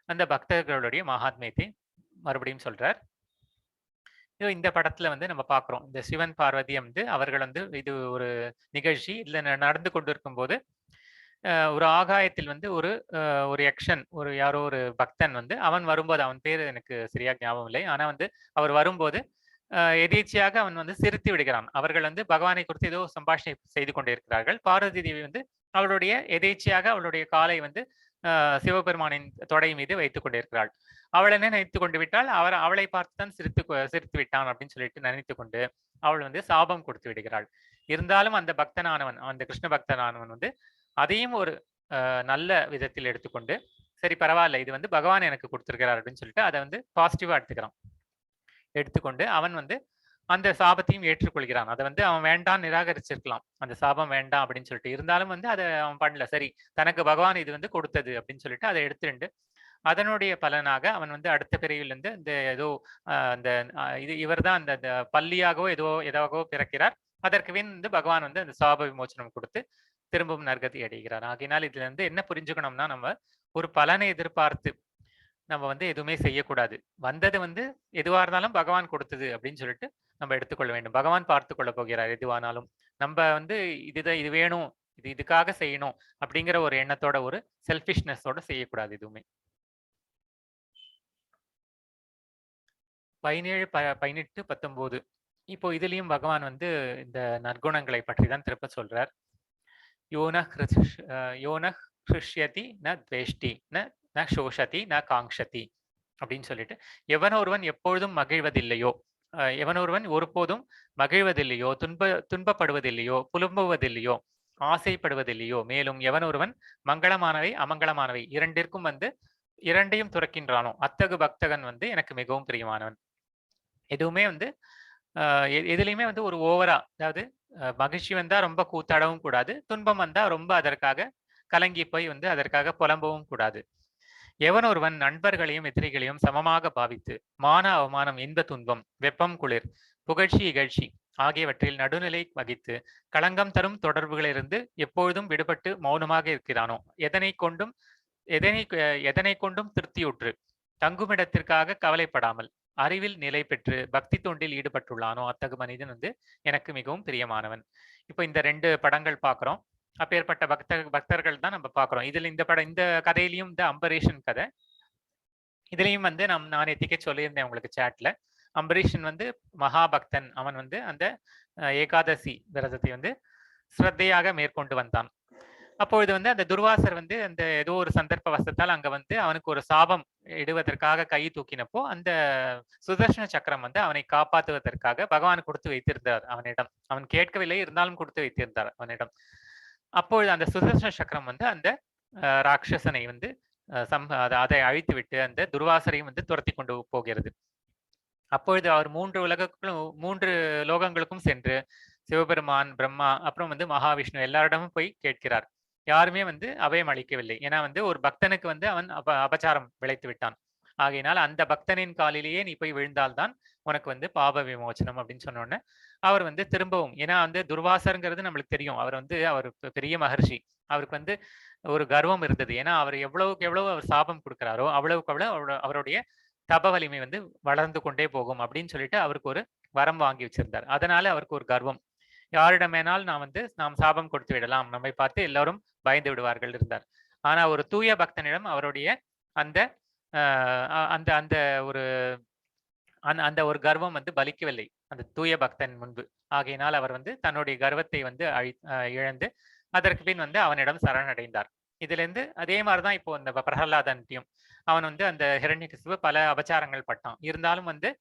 அந்த பக்தர்களுடைய மகாத்மியத்தை மறுபடியும் சொல்றார். இந்த படத்துல வந்து நம்ம பாக்குறோம், இந்த சிவன் பார்வதி வந்து அவர்கள் வந்து இது ஒரு நிகழ்ச்சி இதுல நடந்து கொண்டிருக்கும் போது ஒரு ஆகாயத்தில் வந்து ஒரு யக்ஷன், யாரோ ஒரு பக்தன் வந்து அவன் வரும்போது, அவன் பேரு எனக்கு சரியா ஞாபகம் இல்லை. ஆனா வந்து அவர் வரும்போது எதேர்ச்சையாக அவன் வந்து சிரித்து விடுகிறான். அவர்கள் வந்து பகவானை குறித்து ஏதோ சம்பாஷணை செய்து கொண்டிருக்கிறார்கள். பார்வதி தேவி வந்து அவளுடைய எதேர்ச்சையாக அவளுடைய காலை வந்து சிவபெருமானின் தொடை மீது வைத்துக் கொண்டிருக்கிறாள். அவள் என்ன நினைத்துக் கொண்டு விட்டால், அவளை பார்த்து தான் சிரித்து விட்டான் அப்படின்னு சொல்லிட்டு நினைத்துக் கொண்டு அவள் வந்து சாபம் கொடுத்து விடுகிறாள். இருந்தாலும் அந்த பக்தனானவன், அந்த கிருஷ்ண பக்தனானவன் வந்து அதையும் ஒரு நல்ல விதத்தில் எடுத்துக்கொண்டு, சரி பரவாயில்ல, இது வந்து பகவான் எனக்கு கொடுத்திருக்கிறார் அப்படின்னு சொல்லிட்டு அதை வந்து பாசிட்டிவா எடுத்துக்கிறான். எடுத்துக்கொண்டு அவன் வந்து அந்த சாபத்தையும் ஏற்றுக்கொள்கிறான். அதை வந்து அவன் வேண்டாம் நிராகரிச்சிருக்கலாம். அந்த சாபம் வேண்டாம் அப்படின்னு சொல்லிட்டு. இருந்தாலும் வந்து அதை அவன் பண்ணல. சரி, தனக்கு பகவான் இது வந்து கொடுத்தது அப்படின்னு சொல்லிட்டு அதை எடுத்துட்டு, அதனுடைய பலனாக அவன் வந்து அடுத்த பிறவியில் இருந்து இந்த ஏதோ அந்த இவர் தான் அந்த பள்ளியாகவோ ஏதாகவோ பிறக்கிறார். அதற்கு பின் வந்து பகவான் வந்து அந்த சாப விமோச்சனம் கொடுத்து திரும்பவும் நற்கதி அடைகிறார். ஆகையினால் இதுல இருந்து என்ன புரிஞ்சுக்கணும்னா, நம்ம ஒரு பலனை எதிர்பார்த்து நம்ம வந்து எதுவுமே செய்யக்கூடாது. வந்தது வந்து எதுவா இருந்தாலும் பகவான் கொடுத்தது அப்படின்னு சொல்லிட்டு நம்ம எடுத்துக்கொள்ள வேண்டும். பகவான் பார்த்துக் கொள்ள போகிறார் எதுவானாலும். நம்ம வந்து இது வேணும், இதுக்காக செய்யணும் அப்படிங்கிற ஒரு எண்ணத்தோட, ஒரு செல்ஃபிஷ்னஸோட செய்யக்கூடாது எதுவுமே. 17, 18, 19 இப்போ இதுலயும் பகவான் வந்து இந்த நற்குணங்களை பற்றி தான் திருப்ப சொல்றார். யோன ஹிருஷ்யதி ந துவேஷ்டி ந சோஷதி ந காங்ஷதி அப்படின்னு சொல்லிட்டு, எவனொருவன் எப்பொழுதும் மகிழ்வதில்லையோ, எவனொருவன் ஒருபோதும் மகிழ்வதில்லையோ, துன்பப்படுவதில்லையோ, புலம்புவதில்லையோ, ஆசைப்படுவதில்லையோ, மேலும் எவனொருவன் மங்களமானவை அமங்கலமானவை இரண்டிற்கும் வந்து இரண்டையும் துறக்கின்றானோ, அத்தகு பக்தகன் வந்து எனக்கு மிகவும் பிரியமானவன். எதுவுமே வந்து எதுலையுமே வந்து ஒரு ஓவரா, அதாவது மகிழ்ச்சி வந்தா ரொம்ப கூத்தாடவும் கூடாது, துன்பம் வந்தா ரொம்ப அதற்காக கலங்கி போய் வந்து அதற்காக புலம்பவும் கூடாது. எவன் ஒருவன் நண்பர்களையும் எதிரிகளையும் சமமாக பாவித்து மான அவமானம், இன்ப துன்பம், வெப்பம் குளிர், புகழ்ச்சி இகழ்ச்சி ஆகியவற்றில் நடுநிலை வகித்து களங்கம் தரும் தொடர்புகளிலிருந்து எப்பொழுதும் விடுபட்டு மௌனமாக இருக்கிறானோ, எதனை கொண்டும் திருப்தியுற்று தங்குமிடத்திற்காக கவலைப்படாமல் அறிவில் நிலை பெற்று பக்தி தொண்டில் ஈடுபட்டுள்ளானோ, அத்தகு மனிதன் வந்து எனக்கு மிகவும் பிரியமானவன். இப்போ இந்த 2 படங்கள் பார்க்கிறோம். அப்பேற்பட்ட பக்தர்கள் தான் நம்ம பார்க்கிறோம். இதுல இந்த கதையிலையும் இந்த அம்பரீஷன் கதை, இதுலயும் வந்து நான் நேத்திக்கே சொல்லியிருந்தேன் உங்களுக்கு சாட்ல. அம்பரீஷன் வந்து மகாபக்தன். அவன் வந்து அந்த ஏகாதசி விரதத்தை வந்து ஸ்ரத்தையாக மேற்கொண்டு வந்தான். அப்பொழுது வந்து அந்த துர்வாசர் வந்து அந்த ஏதோ ஒரு சந்தர்ப்ப வசத்தால் அங்க வந்து அவனுக்கு ஒரு சாபம் இடுவதற்காக கை தூக்கினப்போ, அந்த சுதர்சன சக்கரம் வந்து அவனை காப்பாற்றுவதற்காக பகவான் கொடுத்து வைத்திருந்தார் அவனிடம். அவன் கேட்கவில்லை, இருந்தாலும் கொடுத்து வைத்திருந்தார் அவனிடம். அப்பொழுது அந்த சுதர்சன சக்கரம் வந்து அந்த ராட்சசனை வந்து அதை அழித்து விட்டு அந்த துர்வாசரையும் வந்து துரத்தி கொண்டு போகிறது. அப்பொழுது அவர் 3 லோகங்களுக்கும் சென்று சிவபெருமான், பிரம்மா, அப்புறம் வந்து மகாவிஷ்ணு எல்லாரிடமும் போய் கேட்கிறார். யாருமே வந்து அபயம் அளிக்கவில்லை. ஏன்னா வந்து ஒரு பக்தனுக்கு வந்து அவன் அபச்சாரம் விளைத்து விட்டான். ஆகையினால் அந்த பக்தனின் காலிலேயே நீ போய் விழுந்தால்தான் உனக்கு வந்து பாப விமோச்சனம் அப்படின்னு சொன்ன உடனே அவர் வந்து திரும்பவும், ஏன்னா வந்து துர்வாசருங்கிறது நம்மளுக்கு தெரியும், அவர் பெரிய மகர்ஷி. அவருக்கு வந்து ஒரு கர்வம் இருந்தது. ஏன்னா அவர் எவ்வளவுக்கு எவ்வளவு அவர் சாபம் கொடுக்கிறாரோ அவ்வளவுக்கு அவ்வளவு அவருடைய தப வலிமை வந்து வளர்ந்து கொண்டே போகும் அப்படின்னு சொல்லிட்டு அவருக்கு ஒரு வரம் வாங்கி வச்சிருந்தார். அதனால அவருக்கு ஒரு கர்வம். யாரிடமேனால் நாம் சாபம் கொடுத்து விடலாம், நம்மை பார்த்து எல்லாரும் பயந்து விடுவார்கள் இருந்தார். ஆனா ஒரு தூய பக்தனிடம் அவருடைய அந்த அந்த அந்த ஒரு அந்த ஒரு கர்வம் வந்து பலிக்கவில்லை அந்த தூய பக்தன் முன்பு. ஆகையினால் அவர் வந்து தன்னுடைய கர்வத்தை வந்து இழந்து அதற்கு பின் வந்து அவனிடம் சரணடைந்தார். இதுல இருந்து அதே மாதிரிதான் இப்போ இந்த பிரகலாதன்ட்டையும் அவன் வந்து அந்த ஹிரண்யகிசுபு பல அபச்சாரங்கள் பட்டான். இருந்தாலும் வந்து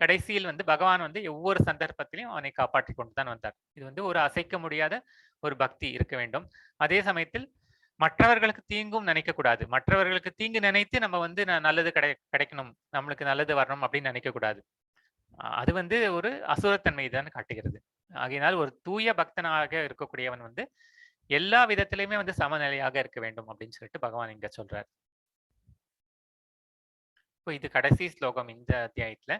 கடைசியில் வந்து பகவான் வந்து ஒவ்வொரு சந்தர்ப்பத்திலையும் அவனை காப்பாற்றி கொண்டு தான் வந்தார். இது வந்து ஒரு அசைக்க முடியாத ஒரு பக்தி இருக்க வேண்டும். அதே சமயத்தில் மற்றவர்களுக்கு தீங்கும் நினைக்க கூடாது. மற்றவர்களுக்கு தீங்கு நினைத்து நம்ம வந்து நல்லது கிடைக்கணும், நம்மளுக்கு நல்லது வரணும் அப்படின்னு நினைக்க கூடாது. அது வந்து ஒரு அசுரத்தன்மை தான் காட்டுகிறது. ஆகையினால் ஒரு தூய பக்தனாக இருக்கக்கூடியவன் வந்து எல்லா விதத்திலையுமே வந்து சமநிலையாக இருக்க வேண்டும் அப்படின்னு சொல்லிட்டு பகவான் இங்க சொல்றார். இப்போ இது கடைசி ஸ்லோகம் இந்த அத்தியாயத்துல.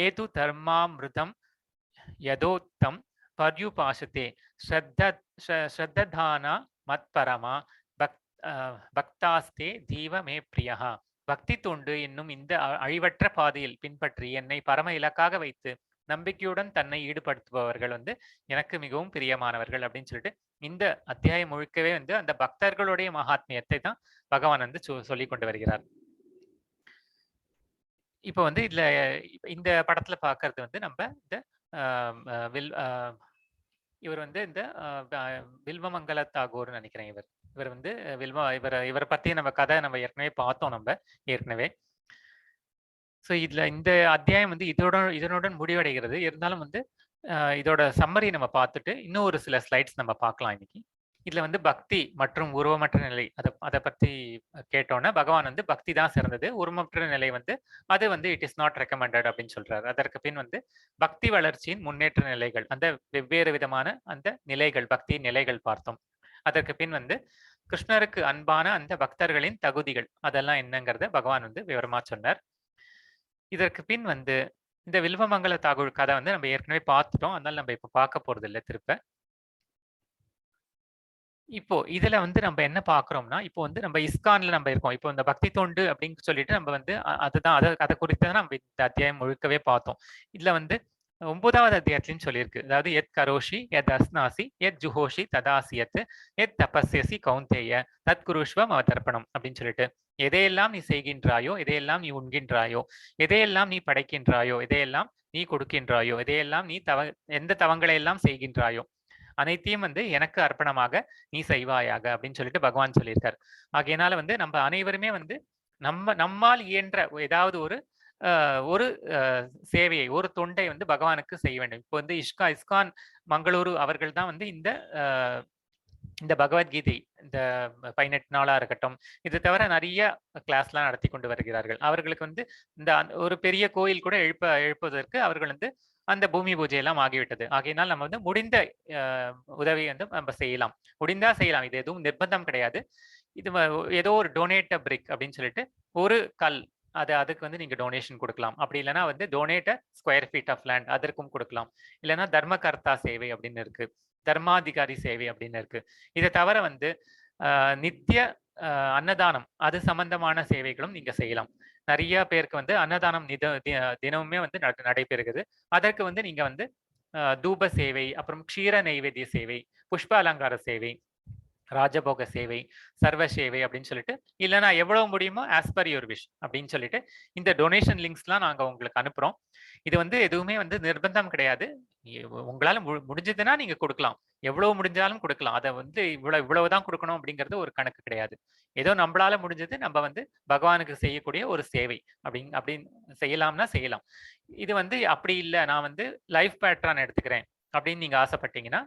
ஏது தர்மாமிருதம் யதோத்தம் பர்யுபாசத்தே ஸ்ரத்ததானா மத்பரமா பக்தாஸ்தே தீவ மே பிரியா. பக்தி தொண்டு என்னும் இந்த அழிவற்ற பாதையில் பின்பற்றி என்னை பரம இலக்காக வைத்து நம்பிக்கையுடன் தன்னை ஈடுபடுத்துபவர்கள் வந்து எனக்கு மிகவும் பிரியமானவர்கள் அப்படின்னு சொல்லிட்டு இந்த அத்தியாயம் முழுக்கவே வந்து அந்த பக்தர்களுடைய மகாத்மியத்தை தான் பகவான் வந்து சொல்லிக் கொண்டு வருகிறார். இப்போ வந்து இதுல இந்த படத்துல பாக்குறது வந்து நம்ம இந்த இவர் வந்து இந்த வில்வமங்கல தாகூர்னு நினைக்கிறேன். இவர் வந்து இவரை பத்தி நம்ம கதை நம்ம ஏற்கனவே பார்த்தோம் நம்ம ஏற்கனவே. ஸோ இதுல இந்த அத்தியாயம் வந்து இதனுடன் முடிவடைகிறது. இருந்தாலும் வந்து இதோட சம்மரி நம்ம பார்த்துட்டு இன்னும் ஒரு சில ஸ்லைட்ஸ் நம்ம பார்க்கலாம் இன்னைக்கு. இதுல வந்து பக்தி மற்றும் உருவமற்ற நிலை அதை பத்தி கேட்டோன்னா பகவான் வந்து பக்தி தான் சிறந்தது, உருவமற்ற நிலை வந்து அது வந்து இட் இஸ் நாட் ரெக்கமெண்டட் அப்படின்னு சொல்றாரு. அதற்கு பின் வந்து பக்தி வளர்ச்சியின் முன்னேற்ற நிலைகள், அந்த வெவ்வேறு விதமான அந்த நிலைகள், பக்தி நிலைகள் பார்த்தோம். அதற்கு பின் வந்து கிருஷ்ணருக்கு அன்பான அந்த பக்தர்களின் தகுதிகள் அதெல்லாம் என்னங்கிறத பகவான் வந்து விவரமா சொன்னார். இதற்கு பின் வந்து இந்த வில்வமங்கல தாகூர் கதை வந்து நம்ம ஏற்கனவே பார்த்துட்டோம். அதனால நம்ம இப்ப பார்க்க போறது இல்லை திருப்ப. இப்போ இதுல வந்து நம்ம என்ன பார்க்கிறோம்னா, இப்போ வந்து நம்ம இஸ்கான்ல நம்ம இருக்கோம். இப்போ இந்த பக்தி தொண்டு அப்படின்னு சொல்லிட்டு நம்ம வந்து அதுதான் அதை குறித்து தான் நம்ம இந்த அத்தியாயம் முழுக்கவே பார்த்தோம். இதுல வந்து 9வது அத்தியாயத்திலும் சொல்லியிருக்கு. அதாவது எத் கரோஷி எத் அஸ்னாசி எத் ஜுஹோஷி ததாசியத் எத் தபஸ்யசி கௌந்தேய தத் குருஷ்வம் அவதர்ப்பணம் அப்படின்னு சொல்லிட்டு, எதையெல்லாம் நீ செய்கின்றாயோ, எதையெல்லாம் நீ உண்கின்றாயோ, எதையெல்லாம் நீ படைக்கின்றாயோ, எதையெல்லாம் நீ கொடுக்கின்றாயோ, எதையெல்லாம் நீ எந்த தவங்களை எல்லாம் செய்கின்றாயோ அனைத்தையும் வந்து எனக்கு அர்ப்பணமாக நீ செய்வாயாக அப்படின்னு சொல்லிட்டு பகவான் சொல்லியிருக்காரு. ஆகையினால வந்து நம்ம அனைவருமே வந்து நம்மால் இயன்ற ஏதாவது ஒரு சேவையை, ஒரு தொண்டை வந்து பகவானுக்கு செய்ய வேண்டும். இப்போ வந்து இஸ்கான் மங்களூரு அவர்கள் தான் வந்து இந்த பகவத்கீதை இந்த 18 நாளா இருக்கட்டும், இது தவிர நிறைய கிளாஸ்லாம் நடத்தி கொண்டு வருகிறார்கள். அவர்களுக்கு வந்து இந்த ஒரு பெரிய கோயில் கூட எழுப்புவதற்கு அவர்கள் வந்து அந்த பூமி பூஜை எல்லாம் ஆகிவிட்டது. ஆகையினால் நம்ம வந்து முடிந்த உதவி வந்து நம்ம செய்யலாம், முடிந்தா செய்யலாம். இது எதுவும் நிர்பந்தம் கிடையாது. இது ஏதோ ஒரு டொனேட் பிரிக் அப்படின்னு சொல்லிட்டு ஒரு கல் அதுக்கு வந்து நீங்க டொனேஷன் கொடுக்கலாம். அப்படி இல்லைன்னா வந்து donate square feet of land அதற்கும் கொடுக்கலாம். இல்லைன்னா தர்மகர்த்தா சேவை அப்படின்னு இருக்கு, தர்மாதிகாரி சேவை அப்படின்னு இருக்கு. இதை தவிர வந்து நித்திய அன்னதானம் அது சம்பந்தமான சேவைகளும் நீங்க செய்யலாம். நிறைய பேருக்கு வந்து அன்னதானம் தினமுமே வந்து நடைபெறுகிறது. அதற்கு வந்து நீங்க வந்து தூப சேவை, அப்புறம் க்ஷீர நைவேத்திய சேவை, புஷ்ப அலங்கார சேவை, ராஜபோக சேவை, சர்வ சேவை அப்படின்னு சொல்லிட்டு, இல்லைன்னா எவ்வளவு முடியுமோ ஆஸ் பர் யுவர் விஷ் அப்படின்னு சொல்லிட்டு இந்த டொனேஷன் லிங்க்ஸ்லாம் நாங்க உங்களுக்கு அனுப்புறோம். இது வந்து எதுவுமே வந்து நிர்பந்தம் கிடையாது. உங்களால முடிஞ்சதுன்னா நீங்க கொடுக்கலாம், எவ்வளவு முடிஞ்சாலும் கொடுக்கலாம். அதை வந்து இவ்வளவுதான் கொடுக்கணும் அப்படிங்கிறது ஒரு கணக்கு கிடையாது. ஏதோ நம்மளால முடிஞ்சது நம்ம வந்து பகவானுக்கு செய்யக்கூடிய ஒரு சேவை அப்படின்னு செய்யலாம்னா செய்யலாம். இது வந்து அப்படி இல்லை, நான் வந்து லைஃப் பேட்டர்ன் எடுத்துக்கிறேன் அப்படின்னு நீங்க ஆசைப்பட்டீங்கன்னா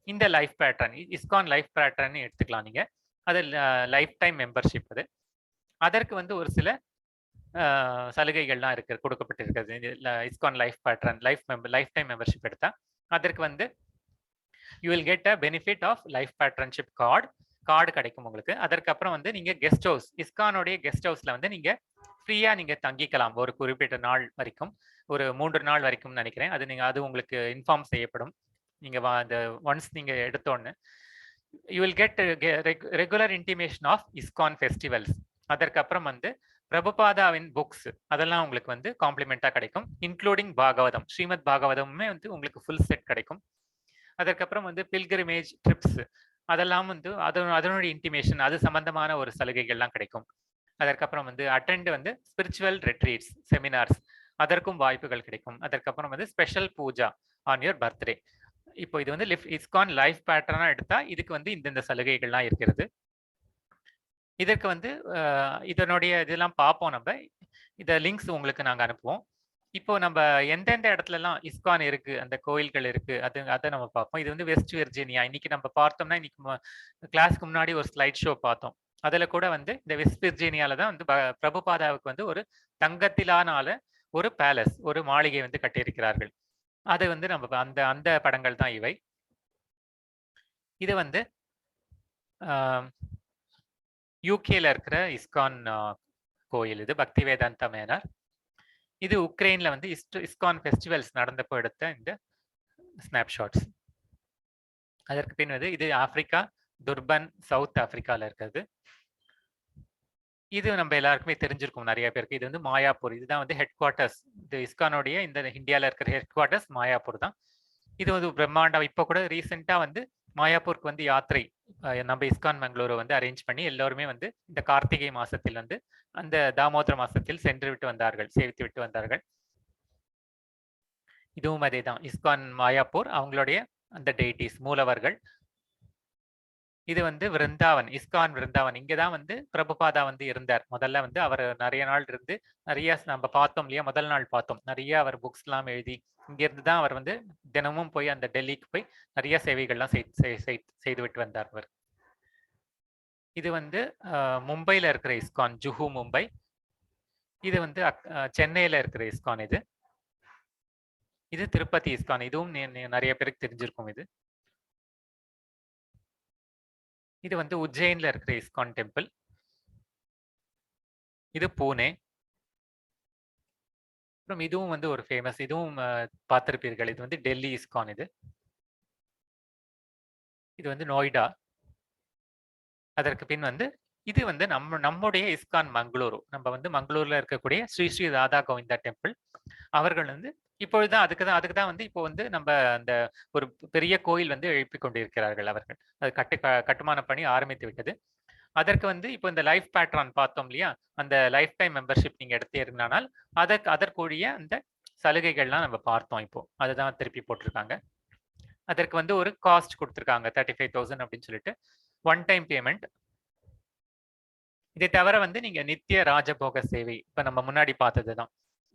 இந்த life pattern, ISKCON life pattern எடுத்துக்கலாம் நீங்க. அது லைஃப் டைம் மெம்பர்ஷிப். அது அதற்கு வந்து ஒரு சில சலுகைகள்லாம் கொடுக்கப்பட்டிருக்கிறது. ISKCON life patron life time membership எடுத்தா அதற்கு வந்து you will get a benefit of life patronship card கிடைக்கும் உங்களுக்கு. அதற்கப்புறம் வந்து நீங்க கெஸ்ட் ஹவுஸ், இஸ்கானுடைய கெஸ்ட் ஹவுஸ்ல வந்து நீங்க ஃப்ரீயா நீங்க தங்கிக்கலாம் ஒரு குறிப்பிட்ட நாள் வரைக்கும், ஒரு 3 நாள் வரைக்கும் நினைக்கிறேன். அது உங்களுக்கு இன்ஃபார்ம் செய்யப்படும். நீங்க அந்த ஒன்ஸ் நீங்க எடுத்தோன்னு you will get regular intimation of ISKCON festivals. அதற்கப்புறம் வந்து பிரபுபாதாவின் புக்ஸ் அதெல்லாம் உங்களுக்கு வந்து காம்ப்ளிமெண்டா கிடைக்கும், இன்க்ளூடிங் பாகவதம், ஸ்ரீமத் பாகவதமுமே வந்து உங்களுக்கு ஃபுல் செட் கிடைக்கும். அதற்கப்புறம் வந்து பில்கிரிமேஜ் ட்ரிப்ஸ் அதெல்லாம் வந்து அதனுடைய இன்டிமேஷன் அது சம்பந்தமான ஒரு சலுகைகள்லாம் கிடைக்கும். அதற்கப்புறம் வந்து அட்டெண்ட் வந்து ஸ்பிரிச்சுவல் ரெட்ரீட்ஸ், செமினார்ஸ் அதற்கும் வாய்ப்புகள் கிடைக்கும். அதற்கப்புறம் வந்து special puja on your birthday. இப்போ இது வந்து இஸ்கான் லைஃப் பேட்டர்னா எடுத்தா இதுக்கு வந்து இந்த சலுகைகள்லாம் இருக்கிறது. இதற்கு வந்து இதனுடைய இதெல்லாம் பார்ப்போம். நம்ம இத லிங்க்ஸ் உங்களுக்கு நாங்க அனுப்புவோம். இப்போ நம்ம எந்தெந்த இடத்துலலாம் இஸ்கான் இருக்கு, அந்த கோயில்கள் இருக்கு, அதை நம்ம பார்ப்போம். இது வந்து வெஸ்ட் வெர்ஜீனியா. இன்னைக்கு நம்ம பார்த்தோம்னா இன்னைக்கு கிளாஸ்க்கு முன்னாடி ஒரு ஸ்லைட் ஷோ பார்த்தோம். அதுல கூட வந்து இந்த வெஸ்ட் வெர்ஜீனியால தான் வந்து பிரபுபாதாவுக்கு வந்து ஒரு தங்கத்திலான ஒரு பேலஸ், ஒரு மாளிகை வந்து கட்டியிருக்கிறார்கள். அது வந்து நம்ம அந்த படங்கள் தான் இவை. இது வந்து யூகேல இருக்கிற இஸ்கான் கோயில். இது பக்தி வேதாந்தா மேனர். இது உக்ரைன்ல வந்து இஸ்கான் ஃபெஸ்டிவல்ஸ் நடந்தப்போ எடுத்த இந்த ஸ்னாப்ஷாட்ஸ். அதற்கு பின் வந்து இது ஆப்பிரிக்கா, துர்பன், சவுத் ஆப்பிரிக்கால இருக்கிறது. இது நம்ம எல்லாருக்குமே தெரிஞ்சிருக்கும் நிறைய பேருக்கு. இது வந்து மாயாப்பூர். இதுதான் வந்து ஹெட் குவார்ட்டர்ஸ். இது இஸ்கானுடைய இந்த இந்தியால இருக்கிற ஹெட் குவார்ட்டர்ஸ் மாயாப்பூர் தான். இது வந்து பிரம்மாண்டம். இப்போ கூட ரீசெண்டா வந்து மாயாப்பூருக்கு வந்து யாத்திரை நம்ம இஸ்கான் பெங்களூரு வந்து அரேஞ்ச் பண்ணி எல்லோருமே வந்து இந்த கார்த்திகை மாசத்தில் வந்து அந்த தாமோதர மாசத்தில் சென்று விட்டு வந்தார்கள், சேவித்து விட்டு வந்தார்கள். இதுவும் அதே தான். இஸ்கான் மாயாப்பூர் அவங்களுடைய அந்த டெய்டிஸ் மூலவர்கள். இது வந்து விருந்தாவன், இஸ்கான் விருந்தாவன். இங்க தான் வந்து பிரபுபாதா வந்து இருந்தார். முதல்ல வந்து அவர் நிறைய நாள் இருந்து நிறைய நம்ம பார்த்தோம் இல்லையா? முதல் நாள் பார்த்தோம். நிறைய அவர் புக்ஸ் எல்லாம் எழுதி இங்க இருந்து தான் அவர் வந்து தினமும் போய் அந்த டெல்லிக்கு போய் நிறைய சேவைகள்லாம் செய்து விட்டு வந்தார் அவர். இது வந்து மும்பைல இருக்கிற இஸ்கான், ஜுஹு மும்பை. இது வந்து சென்னையில இருக்கிற இஸ்கான் இது. இது திருப்பதி இஸ்கான். இதுவும் நிறைய பேருக்கு தெரிஞ்சிருக்கும் இது. இது வந்து உஜ்ஜைன்ல இருக்கிற இஸ்கான் டெம்பிள். இது பூனே. அப்புறம் இதுவும் வந்து ஒரு ஃபேமஸ். இதுவும் பார்த்திருப்பீர்கள். இது வந்து டெல்லி இஸ்கான் இது. இது வந்து நோய்டா. அதற்கு பின் வந்து இது வந்து நம்முடைய இஸ்கான் மங்களூரு. நம்ம வந்து மங்களூர்ல இருக்கக்கூடிய ஸ்ரீ ஸ்ரீ ராதா கோவிந்தா டெம்பிள். அவர்கள் வந்து இப்பொழுதுதான் அதுக்கு தான் வந்து இப்போ வந்து நம்ம அந்த ஒரு பெரிய கோயில் வந்து எழுப்பிக் கொண்டிருக்கிறார்கள் அவர்கள். அது கட்டுமான பணி ஆரம்பித்து விட்டது. அதற்கு வந்து இப்போ இந்த லைஃப் பேட்ரான் பார்த்தோம் இல்லையா? அந்த லைஃப் டைம் மெம்பர்ஷிப் நீங்க எடுத்தீங்கனால் அதற்குரிய அந்த சலுகைகள்லாம் நம்ம பார்த்தோம் இப்போ. அதுதான் திருப்பி போட்டிருக்காங்க. அதற்கு வந்து ஒரு காஸ்ட் கொடுத்துருக்காங்க 35,000 அப்படின்னு சொல்லிட்டு ஒன் டைம் பேமெண்ட். இதை தவிர வந்து நீங்க நித்திய ராஜபோக சேவை இப்ப நம்ம முன்னாடி பார்த்ததுதான்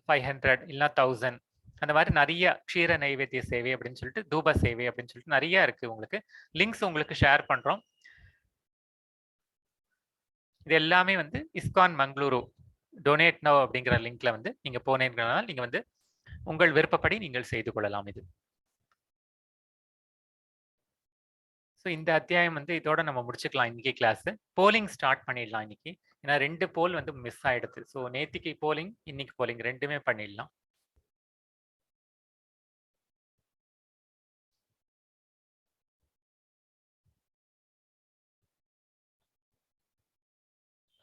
500 இல்ல 1000 அந்த மாதிரி நிறைய க்ஷீர நைவேத்திய சேவை அப்படின்னு சொல்லிட்டு தூப சேவை அப்படின்னு சொல்லிட்டு நிறைய இருக்கு. உங்களுக்கு லிங்க்ஸ் உங்களுக்கு ஷேர் பண்றோம். இது எல்லாமே வந்து இஸ்கான் மங்களூரு டொனேட் நவ் அப்படிங்கிற லிங்க்ல வந்து நீங்க போனீங்கனால நீங்க வந்து உங்கள் விருப்பப்படி நீங்கள் செய்து கொள்ளலாம் இது. ஸோ இந்த அத்தியாயம் வந்து இதோட நம்ம முடிச்சுக்கலாம் இன்னைக்கு கிளாஸ். போலிங் ஸ்டார்ட் பண்ணிடலாம் இன்னைக்கு. ஏன்னா 2 போல் வந்து மிஸ் ஆயிடுது. ஸோ நேத்திக்கு போலிங், இன்னைக்கு போலிங் ரெண்டுமே பண்ணிடலாம்.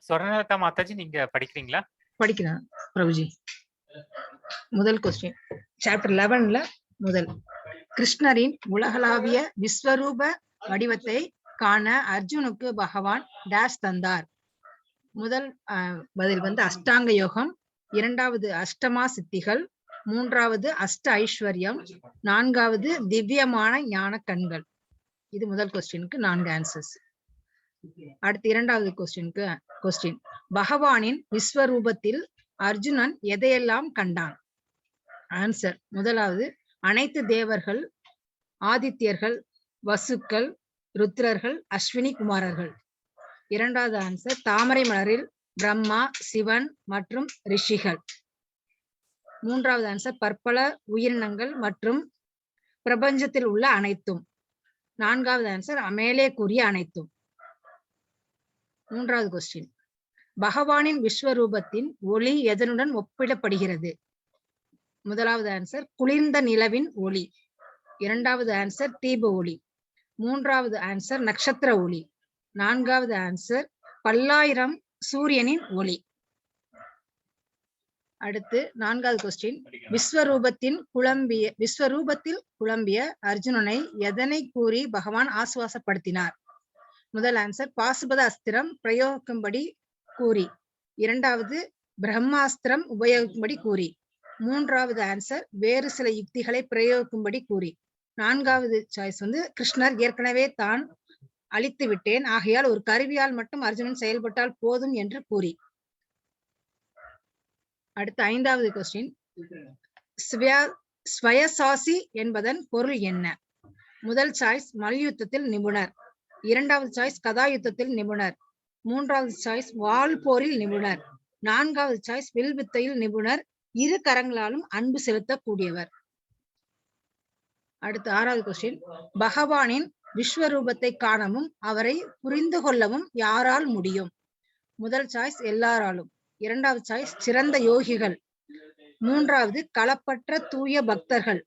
சொர்ணலதா மாதாஜி நீங்க படிக்கிறீங்களா?
படிக்கிறேன் பிரபுஜி. முதல் கொஸ்டின் சாப்டர் 11ல முதல் கிருஷ்ணரின் உலகளாவிய விஸ்வரூப வடிவத்தை காண அர்ஜுனுக்கு பகவான் டேஷ் தந்தார். முதல் பதில் வந்து அஷ்டாங்க யோகம், இரண்டாவது அஷ்டமா சித்திகள், மூன்றாவது அஷ்ட ஐஸ்வர்யம், நான்காவது திவ்யமான ஞான கண்கள். இது முதல் கொஸ்டினுக்கு 4 ஆன்சர்ஸ். அடுத்து இரண்டாவது கொஸ்டின் பகவானின் விஸ்வரூபத்தில் அர்ஜுனன் எதையெல்லாம் கண்டான்? ஆன்சர் முதலாவது அனைத்து தேவர்கள், ஆதித்யர்கள், வசுக்கள், ருத்ரர்கள், அஸ்வினி குமாரர்கள். இரண்டாவது ஆன்சர் தாமரை மலரில் பிரம்மா, சிவன் மற்றும் ரிஷிகள். மூன்றாவது ஆன்சர் பற்பல உயிரினங்கள் மற்றும் பிரபஞ்சத்தில் உள்ள அனைத்தும். நான்காவது ஆன்சர் மேலே கூறிய அனைத்தும். மூன்றாவது கொஸ்டின் பகவானின் விஸ்வரூபத்தின் ஒளி எதனுடன் ஒப்பிடப்படுகிறது? முதலாவது ஆன்சர் குளிர்ந்த நிலவின் ஒளி. இரண்டாவது ஆன்சர் தீப ஒளி. மூன்றாவது ஆன்சர் நட்சத்திர ஒளி. நான்காவது ஆன்சர் 10,000 சூரியனின் ஒளி. அடுத்து நான்காவது கொஸ்டின் விஸ்வரூபத்தில் குழம்பிய அர்ஜுனனை எதனை கூறி பகவான் ஆசுவாசப்படுத்தினார்? முதல் ஆன்சர் பாசுபத அஸ்திரம் பிரயோகிக்கும்படி கூறி. இரண்டாவது பிரம்மாஸ்திரம் உபயோகிக்கும்படி கூறி. மூன்றாவது ஆன்சர் வேறு சில யுக்திகளை பிரயோகிக்கும்படி கூறி. நான்காவது சாய்ஸ் வந்து கிருஷ்ணர் ஏற்கனவே தான் அழித்து விட்டேன், ஆகையால் ஒரு கருவியால் மட்டும் அர்ஜுனன் செயல்பட்டால் போதும் என்று கூறி. அடுத்த ஐந்தாவது கொஸ்டின் ஸ்வயசாசி என்பதன் பொருள் என்ன? முதல் சாய்ஸ் மல்யுத்தத்தில் நிபுணர், இரண்டாவது சாய்ஸ் கதாயுத்தத்தில் நிபுணர், மூன்றாவது சாய்ஸ் வாள் போரில் நிபுணர், நான்காவது சாய்ஸ் வில்வித்தையில் நிபுணர், இரு கரங்களாலும் அன்பு செலுத்தக்கூடியவர். அடுத்து ஆறாவது கொஸ்டின் பகவானின் விஸ்வரூபத்தை காணவும் அவரை புரிந்து கொள்ளவும் யாரால் முடியும்? முதல் சாய்ஸ் எல்லாராலும், இரண்டாவது சாய்ஸ் சிறந்த யோகிகள், மூன்றாவது களப்பற்ற தூய பக்தர்கள்,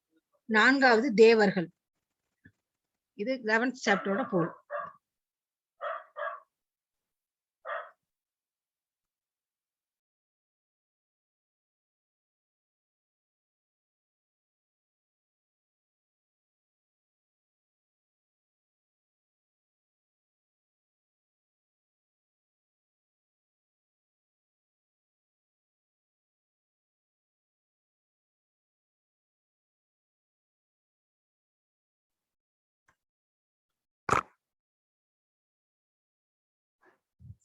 நான்காவது தேவர்கள். இது 11th சாப்டரோட போல்.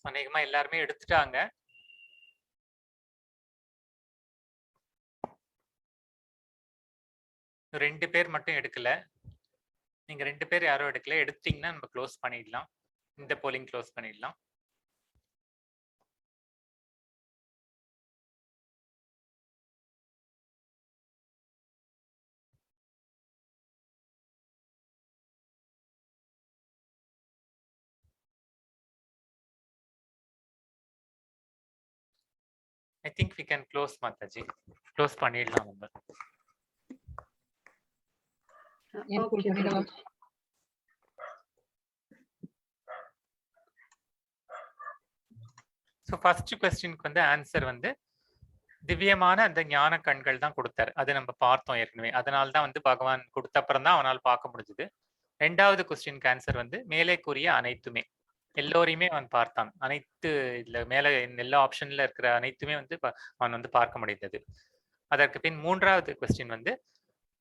அநேகமா எல்லாருமே எடுத்துட்டாங்க. ரெண்டு பேர் மட்டும் எடுக்கல. நீங்க 2 பேர் யாரும் எடுக்கல. எடுத்தீங்கன்னா நம்ம க்ளோஸ் பண்ணிடலாம். இந்த போலிங் க்ளோஸ் பண்ணிடலாம். I think we can close, Mataji. Close பண்ணிடலாம் நம்ம.
Okay, பண்ணிடலாம்.
So first questionக்கு வந்து ஆன்சர் வந்து திவ்யமான அந்த ஞான கண்கள் தான் கொடுத்தாரு. அது நம்ம பார்த்தோம் ஏற்கனவே. அதனால தான் வந்து பகவான் கொடுத்த அப்புறம் தான் அவனால் பார்க்க முடிஞ்சது. 2வது கொஸ்டினுக்கு ஆன்சர் வந்து மேலே கூறிய அனைத்துமே. எல்லோரையுமே அவன் பார்த்தான். அனைத்து இதுல மேல எல்லா ஆப்ஷன்ல இருக்கிற அனைத்துமே வந்து அவன் வந்து பார்க்க முடிந்தது. அதற்கு பின் 3வது கொஸ்டின் வந்து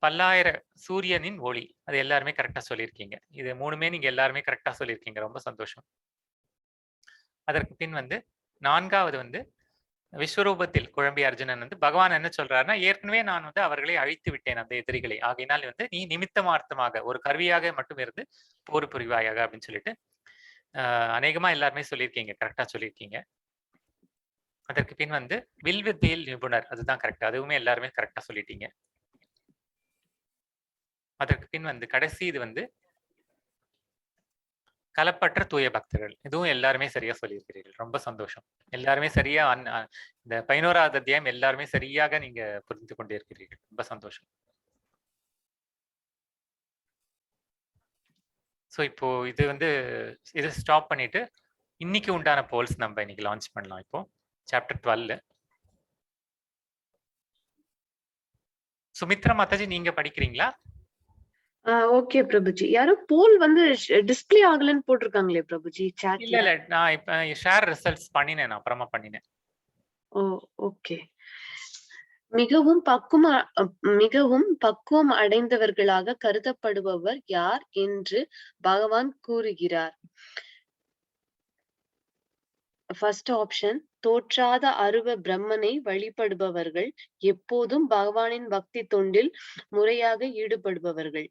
பல்லாயிர சூரியனின் ஒளி. அது எல்லாருமே கரெக்டா சொல்லியிருக்கீங்க. இது 3மே நீங்க எல்லாருமே கரெக்டா சொல்லியிருக்கீங்க. ரொம்ப சந்தோஷம். அதற்கு பின் வந்து 4வது வந்து விஸ்வரூபத்தில் குழம்பிய அர்ஜுனன் வந்து பகவான் என்ன சொல்றாருன்னா, ஏற்கனவே நான் வந்து அவர்களை அழித்து விட்டேன் அந்த எதிரிகளை. ஆகையினால் வந்து நீ நிமித்தமார்த்தமாக ஒரு கருவியாக மட்டும் இருந்து போர் புரிவாயாக அப்படின்னு சொல்லிட்டு அநேகமா எல்லாருமே சொல்லியிருக்கீங்க. கரெக்டா சொல்லியிருக்கீங்க. அதற்கு பின் வந்து வில் வித்தையில் நிபுணர். அதுதான் கரெக்ட். அதுவுமே எல்லாருமே கரெக்டா சொல்லிட்டீங்க. அதற்கு பின் வந்து கடைசி இது வந்து கலப்பற்ற தூய பக்தர்கள். இதுவும் எல்லாருமே சரியா சொல்லியிருக்கிறீர்கள். ரொம்ப சந்தோஷம். எல்லாருமே சரியா இந்த 11வது அத்தியாயம் எல்லாருமே சரியாக நீங்க புரிந்து கொண்டே இருக்கிறீர்கள். ரொம்ப சந்தோஷம். ஸோ இப்போ இது வந்து இது ஸ்டாப் பண்ணிட்டு இன்னைக்கு உண்டான போல்ஸ் நம்ம இன்னைக்கு லான்ச் பண்ணலாம். இப்போ சாப்டர் 12. சுமித்ரா மாதாஜி நீங்க படிக்கிறீங்களா?
ஓகே பிரபுஜி. யாரோ போல் வந்து டிஸ்ப்ளே ஆகலன்னு போட்டிருக்காங்களே பிரபுஜி சாட்ல.
இல்ல நான் இப்ப ஷேர் ரிசல்ட்ஸ் பண்ணினேன். நான் அப்புறமா பண்ணினேன்.
ஓ ஓகே. மிகவும் பக்குவம் அடைந்தவர்களாக கருதப்படுபவர் யார் என்று பகவான் கூறுகிறார். ஃபர்ஸ்ட் ஆப்ஷன், தோற்றாத அருவ பிரம்மனை வழிபடுபவர்கள், எப்போதும் பகவானின் பக்தி தொண்டில் முறையாக ஈடுபடுபவர்கள்.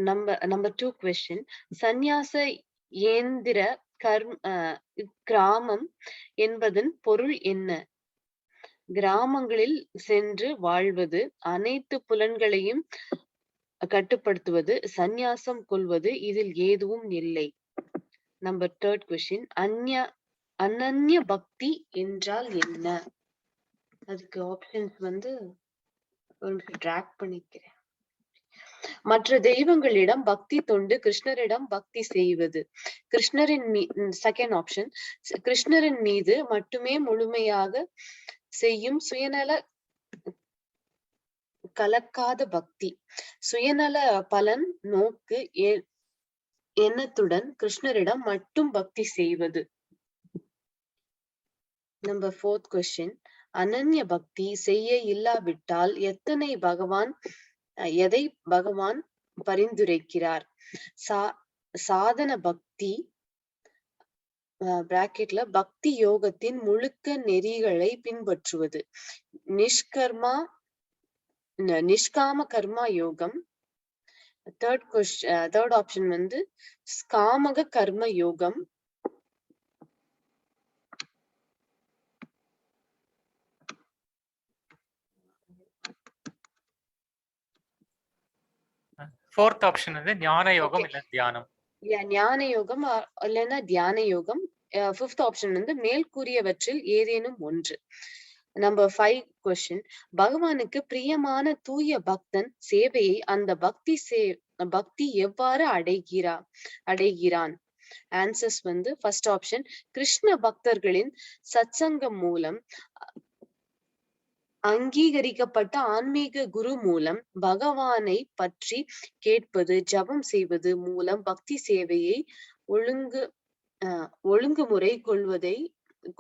நம்பர் 2 கொஸ்டின், சந்நியாச ஏந்திர கிராமம் என்பதன் பொருள் என்ன? கிராமங்களில் சென்று வாழ்வது, அனைத்து புலன்களையும் கட்டுப்படுத்துவது, சந்நியாசம் கொள்வது, இதில் எதுவும் இல்லை. நம்பர் 3 கொஸ்டின், அனன்ய பக்தி என்றால் என்ன? அதுக்கு ஆப்ஷன்ஸ் வந்து டிராக் பண்ணிக்கிறேன். மற்ற தெய்வங்களிடம் பக்தி தொண்டு, கிருஷ்ணரிடம் பக்தி செய்வது. செகண்ட் ஆப்ஷன், கிருஷ்ணரின் மீது மட்டுமே முழுமையாக செய்யும் சுயநல கலக்காத பக்தி. சுயநல பலன் நோக்கு எண்ணத்துடன் கிருஷ்ணரிடம் மட்டும் பக்தி செய்வது. நம்பர் 4 கொஸ்டின், அனன்ய பக்தி செய்ய இல்லாவிட்டால் எதை பகவான் பரிந்துரைக்கிறார்? சாதன பக்தி பிராக்கெட்ல பக்தி யோகத்தின் முழுக்க நெறிகளை பின்பற்றுவது, நிஷ்காம கர்மா யோகம். தேர்ட் ஆப்ஷன் வந்து காமக கர்ம யோகம்.
ஃபோர்த் ஆப்ஷன் வந்து ஞான யோகம் இல்ல தியானம்.
ஞான யோகம் இல்லைன்னா தியான யோகம். ஃபிஃப்த் ஆப்ஷன் வந்து மேல் கூறியவற்றில் ஏதேனும் ஒன்று. நம்பர் 5 கொஸ்டின், பகவானுக்கு பிரியமான தூய பக்தன் சேவையை அந்த பக்தி எவ்வாறு அடைகிறான்? ஆன்சர்ஸ் வந்து ஃபர்ஸ்ட் ஆப்ஷன், கிருஷ்ண பக்தர்களின் சத்சங்கம் மூலம், அங்கீகரிக்கப்பட்ட ஆன்மீக குரு மூலம், பகவானை பற்றி கேட்பது, ஜபம் செய்வது மூலம் பக்தி சேவையை ஒழுங்குமுறை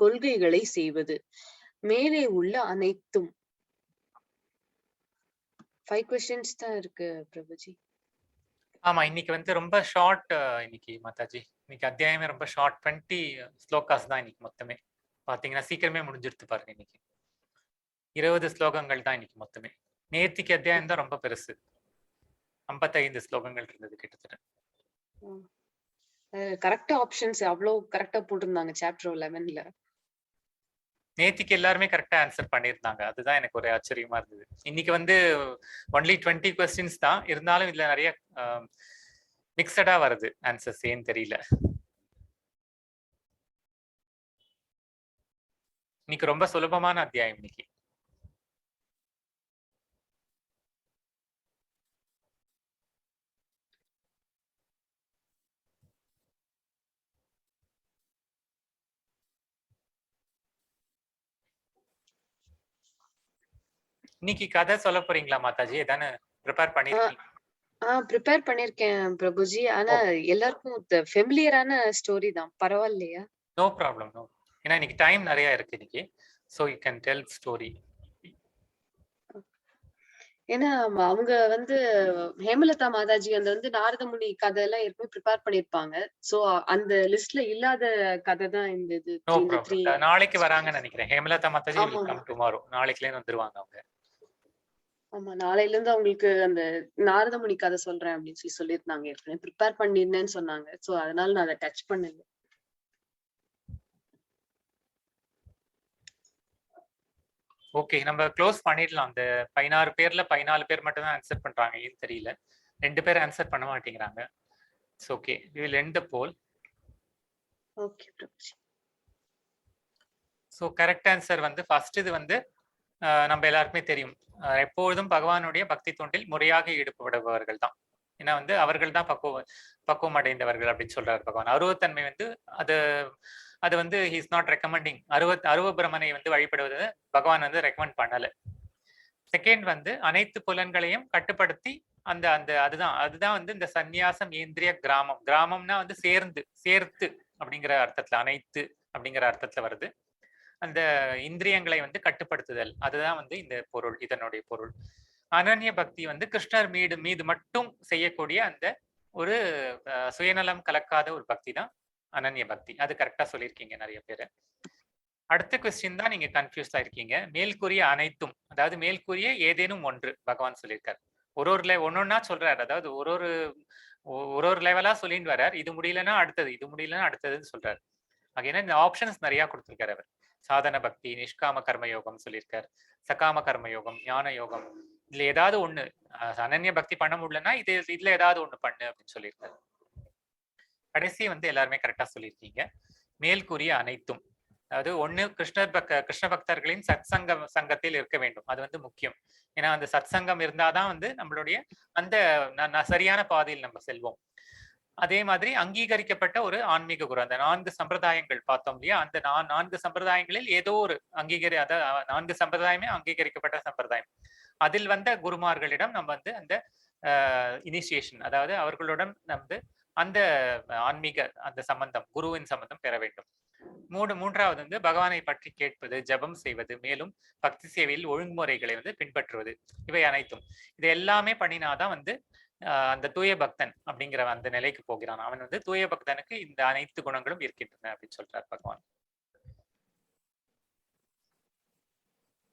கொள்கைகளை செய்வது. மேலே உள்ள அனைத்தும் 5 கொஸ்டின்ஸ் தான் இருக்கு பிரபுஜி.
ஆமா, இன்னைக்கு வந்து ரொம்ப ஷார்ட் இன்னைக்கு மாதாஜி. இன்னைக்கு அத்தியாயமே ரொம்ப ஷார்ட், 20 ஸ்லோகாஸ் தான் இன்னைக்கு மொத்தமே. பாத்தீங்கன்னா சீக்கிரமே முடிஞ்சிருத்து பாருங்க. இன்னைக்கு 20 ஸ்லோகங்கள் தான் இன்னைக்கு மொத்தமே. நேத்திக்கு அத்தியாயம் தான் ரொம்ப பெருசு, 55 ஸ்லோகங்கள் இருந்தது கிட்டத்தட்ட.
கரெக்டா ஆப்ஷன்ஸ் அவ்வளவு கரெக்டா போட்டிருந்தாங்க சாப்டர் 11ல.
நேத்திக்கு எல்லாருமே கரெக்டா ஆன்சர் பண்ணியிருந்தாங்க. அதுதான் எனக்கு ஒரு ஆச்சரியமா இருந்தது. இன்னைக்கு வந்து ஒன்லி 20 கொஸ்டின்ஸ் தான் இருந்தாலும் இதுல நிறைய மிக்சடா வருது ஆன்சர்ஸ், ஏன்னு தெரியல. இன்னைக்கு ரொம்ப சுலபமான அத்தியாயம் இன்னைக்கு. இன்னைக்கு கதை சொல்ல போறீங்களா மாதாஜி? ஏதானு ப்ரிப்பேர் பண்ணிருக்கீங்க?
ப்ரிப்பேர் பண்ணிருக்கேன் பிரபுஜி. ஆனா எல்லாருக்கும் ஃபெமிலியரான ஸ்டோரி தான், பரவாயில்லையா?
No problem, no. ஏன்னா இன்னைக்கு டைம் நிறைய இருக்கு இன்னைக்கு, so you can tell story.
ஏன்னா அவங்க வந்து ஹேமலதா மாதாஜி அந்த வந்து நாரத முனி கதை எல்லாம் ஏற்கனவே ப்ரிப்பேர் பண்ணிருப்பாங்க. சோ அந்த லிஸ்ட்ல இல்லாத கதை தான் இந்த இது.
No problem. நாளைக்கு வராங்கன்னு நினைக்கிறேன். Hemalatha Mataji will come tomorrow. நாளைக்குல வந்துருவாங்க அவங்க.
ஆமா, நாளையில இருந்து அவங்களுக்கு அந்த நாரத முனி கதை சொல்றேன் அப்படின்னு சொல்லி சொல்லியிருந்தாங்க. ஏற்கனவே ப்ரிப்பேர் பண்ணிருந்தேன்னு சொன்னாங்க. சோ அதனால நான் அதை டச் பண்ணல.
ஓகே, நம்ம க்ளோஸ் பண்ணிடலாம். அந்த 16 பேர்ல 14 பேர் மட்டும் தான் ஆன்சர் பண்றாங்க, ஏன்னு தெரியல. 2 பேர் ஆன்சர் பண்ண மாட்டேங்கிறாங்க. It's okay, we will end the poll.
Okay Prabhuji.
So correct answer வந்து ஃபர்ஸ்ட் இது வந்து நம்ம எல்லாருக்குமே தெரியும். எப்பொழுதும் பகவானுடைய பக்தி தொண்டில் முறையாக ஈடுபடுபவர்கள் தான். ஏன்னா வந்து அவர்கள் தான் பக்குவம் அடைந்தவர்கள் அப்படின்னு சொல்றாரு பகவான். அருவத்தன்மை வந்து அது வந்து ஹீஸ் நாட் ரெக்கமெண்டிங். அருவ பிரமனை வந்து வழிபடுவது பகவான் வந்து ரெக்கமெண்ட் பண்ணல. செகண்ட் வந்து அனைத்து புலன்களையும் கட்டுப்படுத்தி அந்த அந்த அதுதான் வந்து இந்த சந்நியாசம் இந்திரிய கிராமம். கிராமம்னா வந்து சேர்த்து அப்படிங்கிற அர்த்தத்துல, அனைத்து அப்படிங்கிற அர்த்தத்துல வருது. அந்த இந்திரியங்களை வந்து கட்டுப்படுத்துதல், அதுதான் வந்து இந்த பொருள், இதனுடைய பொருள். அனன்ய பக்தி வந்து கிருஷ்ணர் மீது மட்டும் செய்யக்கூடிய அந்த ஒரு சுயநலம் கலக்காத ஒரு பக்தி தான் அனன்ய பக்தி. அது கரெக்டா சொல்லியிருக்கீங்க நிறைய பேரு. அடுத்த கொஸ்டின் தான் நீங்க கன்ஃபியூஸ் ஆயிருக்கீங்க. மேல்கூறிய அனைத்தும், அதாவது மேல்கூறிய ஏதேனும் ஒன்று பகவான் சொல்லியிருக்காரு. ஒன்னொன்னா சொல்றாரு. அதாவது ஒரு லெவலா சொல்லிட்டு வர்றார். இது முடியலன்னா அடுத்தது, இது முடியலன்னா அடுத்ததுன்னு சொல்றாரு. ஆகையினா இந்த ஆப்ஷன்ஸ் நிறைய கொடுத்திருக்காரு அவர். சாதன பக்தி, நிஷ்காம கர்மயோகம் சொல்லியிருக்காரு, சகாம கர்மயோகம், ஞான யோகம். இதுல ஏதாவது ஒண்ணு அனன்ய பக்தி பண்ண முடியலன்னா இதுல ஏதாவது ஒண்ணு பண்ணு அப்படின்னு சொல்லியிருக்காரு. கடைசி வந்து எல்லாருமே கரெக்டா சொல்லியிருக்கீங்க. மேல்கூறிய அனைத்தும், அதாவது ஒண்ணு கிருஷ்ண பக்தர்களின் சங்கத்தில் இருக்க வேண்டும். அது வந்து முக்கியம். ஏன்னா அந்த சத்சங்கம் இருந்தாதான் வந்து நம்மளுடைய அந்த சரியான பாதையில் நம்ம செல்வோம். அதே மாதிரி அங்கீகரிக்கப்பட்ட ஒரு ஆன்மீக குரு, அந்த 4 சம்பிரதாயங்கள் பார்த்தோம் இல்லையா, அந்த 4 சம்பிரதாயங்களில் ஏதோ ஒரு அதாவது 4 சம்பிரதாயமே அங்கீகரிக்கப்பட்ட சம்பிரதாயம். அதில் வந்த குருமார்களிடம் நம்ம வந்து அந்த இனிஷியேஷன், அதாவது அவர்களுடன் வந்து அந்த ஆன்மீக அந்த சம்பந்தம், குருவின் சம்பந்தம் பெற வேண்டும். மூன்றாவது வந்து பகவானை பற்றி கேட்பது, ஜபம் செய்வது, மேலும் பக்தி சேவையில் ஒழுங்குமுறைகளை வந்து பின்பற்றுவது. இவை அனைத்தும், இது எல்லாமே பண்ணினாதான் வந்து அந்த தூய பக்தன் அப்படிங்கிற அந்த நிலைக்கு போகிறான். அவன் வந்து தூய பக்தனுக்கு இந்த அனைத்து குணங்களும் இருக்கின்றன அப்படின்னு சொல்றார் பகவான்.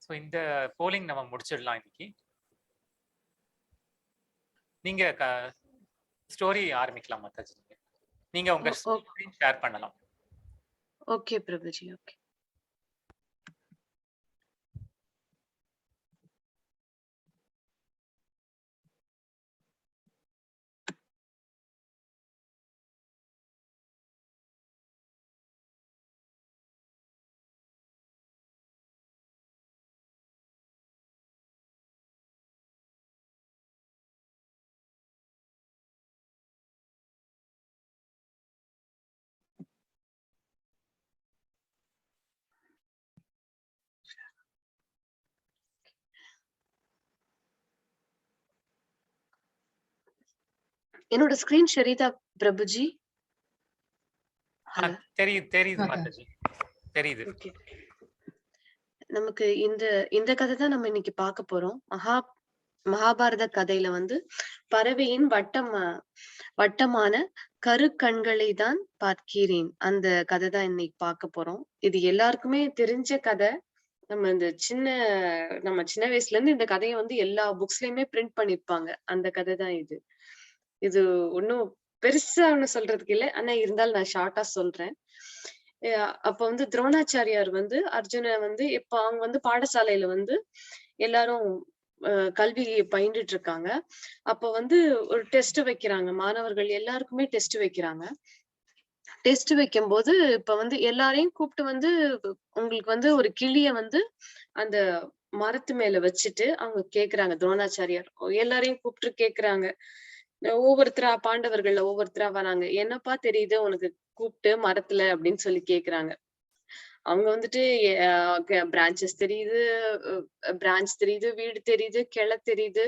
ஸோ இந்த போலிங் நம்ம முடிச்சிடலாம் இன்னைக்கு. நீங்க ஸ்டோரி ஆரம்பிக்கலாம் மாதாஜி. நீங்க உங்க ஸ்க்ரீன் ஷேர் பண்ணலாம்.
Okay Prabhuji, okay. என்னோட ஸ்கிரீன் ஷெரிதா பிரபுஜி?
தெரியுது மாதாஜி, தெரியுது.
நமக்கு இந்த கதை தான் நம்ம இன்னைக்கு பார்க்க போறோம். மகாபாரத கதையில வந்து பறவையின் வட்டமான கருக்கண்களை தான் பார்க்கிறேன். அந்த கதை தான் இன்னைக்கு பார்க்க போறோம். இது எல்லாருக்குமே தெரிஞ்ச கதை. நம்ம சின்ன வயசுல இருந்து இந்த கதைய வந்து எல்லா புக்ஸ்லயுமே பிரிண்ட் பண்ணிருப்பாங்க. அந்த கதை தான் இது. இது ஒண்ணும் பெருசா ஒண்ணும் சொல்றதுக்கு இல்ல. ஆனா இருந்தாலும் நான் ஷார்ட்டா சொல்றேன். அப்ப வந்து துரோணாச்சாரியார் வந்து அர்ஜுன வந்து இப்ப அவங்க வந்து பாடசாலையில வந்து எல்லாரும் கல்வி பயின்றுட்டு இருக்காங்க. அப்ப வந்து ஒரு டெஸ்ட் வைக்கிறாங்க. மாணவர்கள் எல்லாருக்குமே டெஸ்ட் வைக்கிறாங்க. டெஸ்ட் வைக்கும்போது இப்ப வந்து எல்லாரையும் கூப்பிட்டு வந்து உங்களுக்கு வந்து ஒரு கிளிய வந்து அந்த மரத்து மேல வச்சுட்டு அவங்க கேக்குறாங்க. துரோணாச்சாரியார் எல்லாரையும் கூப்பிட்டு கேக்குறாங்க. ஒவ்வொருத்தரா பாண்டவர்கள்ல ஒவ்வொருத்தரா வராங்க. என்னப்பா தெரியுது உனக்கு கூப்பிட்டு மரத்துல அப்படின்னு சொல்லி கேக்குறாங்க. அவங்க வந்துட்டு பிரான்ச்சஸ் தெரியுது, பிரான்ச் தெரியுது, வீடு தெரியுது, கிளை தெரியுது,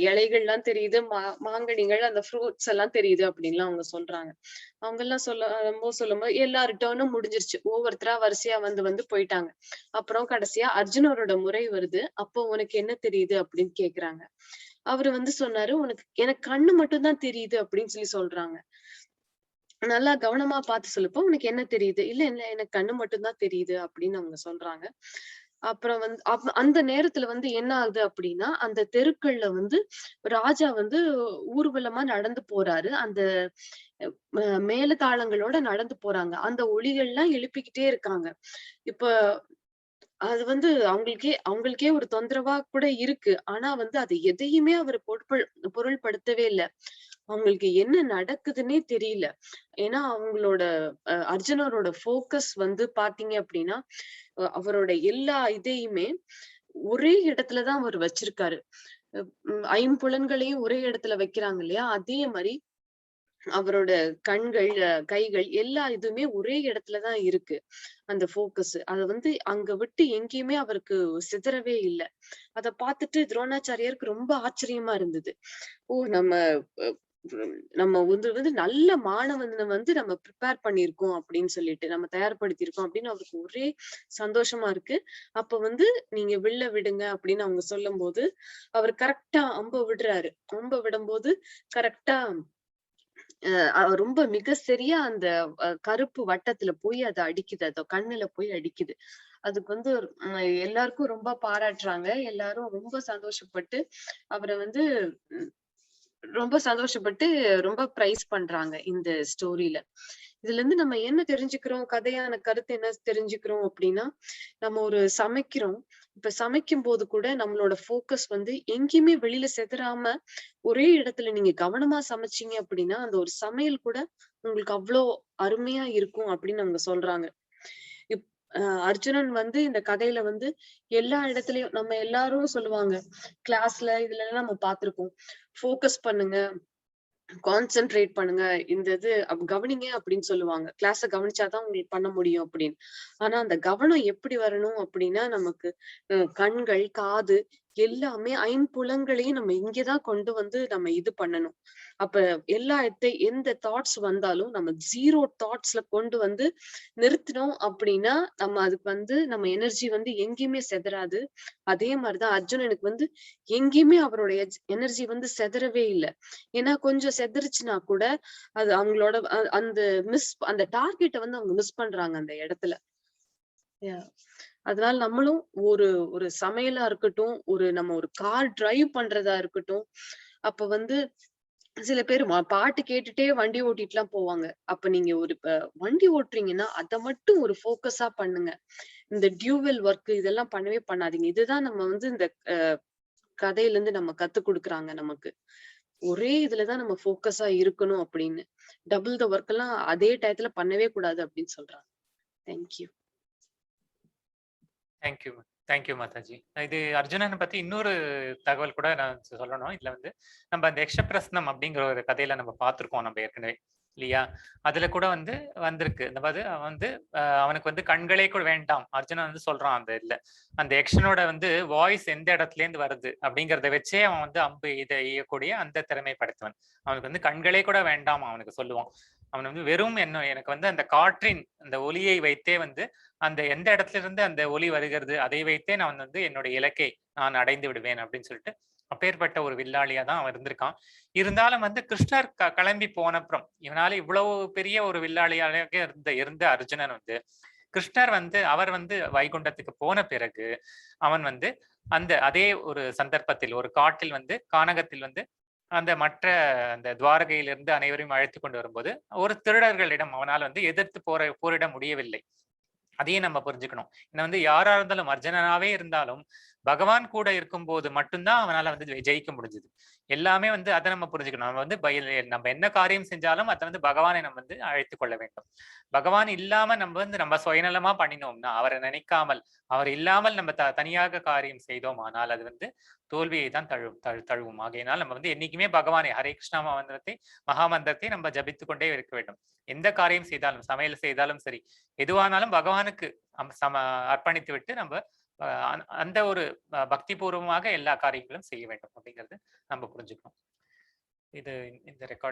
இலைகள்லாம் தெரியுது, மாங்கனிகள் அந்த ஃப்ரூட்ஸ் எல்லாம் தெரியுது அப்படின்லாம் அவங்க சொல்றாங்க. அவங்க எல்லாம் சொல்லும்போது எல்லாரு டர்னும் முடிஞ்சிருச்சு. ஒவ்வொருத்தரா வரிசையா வந்து போயிட்டாங்க. அப்புறம் கடைசியா அர்ஜுனரோட முறை வருது. அப்போ உனக்கு என்ன தெரியுது அப்படின்னு கேக்குறாங்க. அவரு வந்து சொன்னாரு, எனக்கு கண்ணு மட்டும் தான் தெரியுது அப்படின்னு சொல்லி சொல்றாங்க. நல்லா கவனமா பார்த்து சொல்லுப்போ உனக்கு என்ன தெரியுது? இல்ல எனக்கு கண்ணு மட்டும் தான் தெரியுது அப்படின்னு அவங்க சொல்றாங்க. அப்புறம் வந்து அந்த நேரத்துல வந்து என்ன ஆகுது அப்படின்னா, அந்த தெருக்கள்ல வந்து ராஜா வந்து ஊர்வலமா நடந்து போறாரு. அந்த மேளதாளங்களோட நடந்து போறாங்க. அந்த ஒலிகள்லாம் எழுப்பிக்கிட்டே இருக்காங்க. இப்ப அது வந்து அவங்களுக்கே ஒரு தொந்தரவா கூட இருக்கு. ஆனா வந்து அது எதையுமே அவரு பொருள்படுத்தவே இல்ல. அவங்களுக்கு என்ன நடக்குதுன்னே தெரியல. ஏன்னா அவங்களோட அர்ஜுனரோட ஃபோக்கஸ் வந்து பாத்தீங்க அப்படின்னா, அவரோட எல்லா இதையுமே ஒரே இடத்துல தான் அவர் வச்சிருக்காரு. ஐம்புலன்களையும் ஒரே இடத்துல வைக்கிறாங்க இல்லையா? அதே மாரி அவரோட கண்கள், கைகள் எல்லா இதுவுமே ஒரே இடத்துல தான் இருக்கு. அந்த ஃபோக்கஸ். அத வந்து அங்க விட்டு எங்கேயுமே அவருக்கு சிதறவே இல்ல. அத பார்த்துட்டு துரோணாச்சாரியாருக்கு ரொம்ப ஆச்சரியமா இருந்தது. ஓ! நம்ம வந்து நல்ல மாணவன வந்து நம்ம ப்ரிப்பேர் பண்ணியிருக்கோம் அப்படின்னு சொல்லிட்டு, நம்ம தயார்படுத்தியிருக்கோம் அப்படின்னு அவருக்கு ஒரே சந்தோஷமா இருக்கு. அப்ப வந்து நீங்க வில்ல விடுங்க அப்படின்னு அவங்க சொல்லும்போது, அவர் கரெக்ட்டா அம்ப விடுறாரு. அம்ப விடும்போது கரெக்ட்டா ரொம்ப மிக சரியா அந்த கருப்பு வட்டத்துல போய் அது அடிக்குது. அது கண்ணுல போய் அடிக்குது. அதுக்கு வந்து எல்லாருக்கும் ரொம்ப பாராட்டுறாங்க. எல்லாரும் ரொம்ப சந்தோஷப்பட்டு அவர வந்து ரொம்ப சந்தோஷப்பட்டு ரொம்ப பிரைஸ் பண்றாங்க இந்த ஸ்டோரியில. இதுல இருந்து நம்ம என்ன தெரிஞ்சுக்கிறோம்? கதையான கருத்து என்ன தெரிஞ்சுக்கிறோம் அப்படின்னா, நம்ம ஒரு சமைக்கிறோம். இப்ப சமைக்கும்போது கூட நம்மளோட ஃபோக்கஸ் வந்து எங்கேயுமே வெளியில சிதறாம, ஒரே இடத்துல நீங்க கவனமா சமைச்சீங்க அப்படின்னா, அந்த ஒரு சமையல் கூட உங்களுக்கு அவ்ளோ அருமையா இருக்கும் அப்படின்னு அவங்க சொல்றாங்க. இப் அர்ஜுனன் வந்து இந்த கதையில வந்து எல்லா இடத்துலயும் நம்ம எல்லாரும் சொல்லுவாங்க. கிளாஸ்ல இதுலலாம் நம்ம பார்த்திருப்போம். ஃபோக்கஸ் பண்ணுங்க. கான்சென்ட்ரேட் பண்ணுங்க. இந்த இது கவனிங்க அப்படின்னு சொல்லுவாங்க. கிளாஸ கவனிச்சாதான் உங்களுக்கு பண்ண முடியும் அப்படின்னு. ஆனா அந்த கவனம் எப்படி வரணும் அப்படின்னா, நமக்கு கண்கள், காது எல்லாமே ஐம்புலங்களையும் நம்ம இங்கதான் கொண்டு வந்து நம்ம இது பண்ணணும். அப்ப எந்த தாட்ஸ் வந்தாலும் நம்ம 0 தாட்ஸ்ல கொண்டு வந்து நிறுத்தினோம் அப்படின்னா, அதுக்கு வந்து நம்ம எனர்ஜி வந்து எங்கேயுமே சிதறாது. அதே மாரிதான் அர்ஜுனனுக்கு வந்து எங்கேயுமே அவருடைய எனர்ஜி வந்து சிதறவே இல்ல. ஏன்னா கொஞ்சம் செதறுச்சுன்னா கூட அது அவங்களோட அந்த டார்கெட்ட வந்து அவங்க மிஸ் பண்றாங்க அந்த இடத்துல. அதனால நம்மளும் ஒரு சமையலா இருக்கட்டும், நம்ம ஒரு கார் டிரைவ் பண்றதா இருக்கட்டும், அப்ப வந்து சில பேர் பாட்டு கேட்டுட்டே வண்டி ஓட்டிட்டுலாம் போவாங்க. அப்ப நீங்க ஒரு வண்டி ஓட்டுறீங்கன்னா, அத மட்டும் ஒரு ஃபோக்கஸா பண்ணுங்க. இந்த டியூவல் ஒர்க் இதெல்லாம் பண்ணவே பண்ணாதீங்க. இதுதான் நம்ம வந்து இந்த கதையில இருந்து நம்ம கத்துக் குடுக்குறாங்க நமக்கு. ஒரே இதுலதான் நம்ம ஃபோக்கஸா இருக்கணும் அப்படின்னு. டபுள் த ஒர்க் எல்லாம் அதே டயத்துல பண்ணவே கூடாது அப்படின்னு சொல்றாங்க. Thank you.
தேங்க்யூ மாதாஜி. இது அர்ஜுனனை பத்தி இன்னொரு தகவல் கூட நான் சொல்லணும். இதுல வந்து நம்ம அந்த யக்ஷபிரஸ்னம் அப்படிங்கிற ஒரு கதையில நம்ம பார்த்திருக்கோம் நம்ம ஏற்கனவே இல்லையா? அதுல கூட வந்து வந்திருக்கு. இந்த மாதிரி அவன் வந்து அவனுக்கு வந்து கண்களே கூட வேண்டாம். அர்ஜுனன் வந்து சொல்றான் அந்த இதுல. அந்த யக்ஷனோட வந்து வாய்ஸ் எந்த இடத்துல இருந்து வருது அப்படிங்கறத வச்சே அவன் வந்து அம்பு இதை எய்யக்கூடிய அந்த திறமை படைத்தவன். அவனுக்கு வந்து கண்களே கூட வேண்டாம் அவனுக்கு சொல்லுவான். அவன் வந்து வெறும் எனக்கு வந்து அந்த காற்றின் அந்த ஒலியை வைத்தே வந்து அந்த எந்த இடத்துல இருந்து அந்த ஒலி வருகிறது அதை வைத்தே நான் வந்து என்னுடைய இலக்கை நான் அடைந்து விடுவேன் அப்படின்னு சொல்லிட்டு அப்பேற்பட்ட ஒரு வில்லாளியா தான் அவன் இருந்திருக்கான். இருந்தாலும் வந்து கிருஷ்ணர் கிளம்பி போனப்புறம் இவனால இவ்வளவு பெரிய ஒரு வில்லாளியாக இருந்த அர்ஜுனன் வந்து கிருஷ்ணர் வந்து அவர் வந்து வைகுண்டத்துக்கு போன பிறகு அவன் வந்து அதே ஒரு சந்தர்ப்பத்தில் ஒரு காட்டில் வந்து கானகத்தில் வந்து அந்த துவாரகையிலிருந்து அனைவரையும் அழைத்து கொண்டு வரும்போது ஒரு திருடர்களிடம் அவனால் வந்து எதிர்த்து போரிட முடியவில்லை. அதையும் நம்ம புரிஞ்சுக்கணும். வந்து யாரா இருந்தாலும் அர்ஜுனனாவே இருந்தாலும் பகவான் கூட இருக்கும்போது மட்டும்தான் அவனால வந்து ஜெயிக்க முடிஞ்சது. எல்லாமே வந்து அதை நம்ம புரிஞ்சுக்கணும். நம்ம வந்து நம்ம என்ன காரியம் செஞ்சாலும் அதை வந்து பகவானை நம்ம வந்து அழைத்து கொள்ள வேண்டும். பகவான் இல்லாம நம்ம சுயநலமா பண்ணினோம்னா, அவரை நினைக்காமல் அவர் இல்லாமல் நம்ம தனியாக காரியம் செய்தோம் ஆனால் அது வந்து தோல்வியை தான் தழுவும். ஆகையினால் நம்ம வந்து என்னைக்குமே பகவானை ஹரே கிருஷ்ணா மகாமந்திரத்தை நம்ம ஜபித்து கொண்டே இருக்க வேண்டும். எந்த காரியம் செய்தாலும், சமையல் செய்தாலும் சரி, எதுவானாலும் பகவானுக்கு அர்ப்பணித்து விட்டு நம்ம அந்த ஒரு பக்தி பூர்வமாக எல்லா காரியங்களும் செய்ய வேண்டும் அப்படிங்கிறது நம்ம புரிஞ்சுக்கணும். இது இந்த ரெக்கார்ட்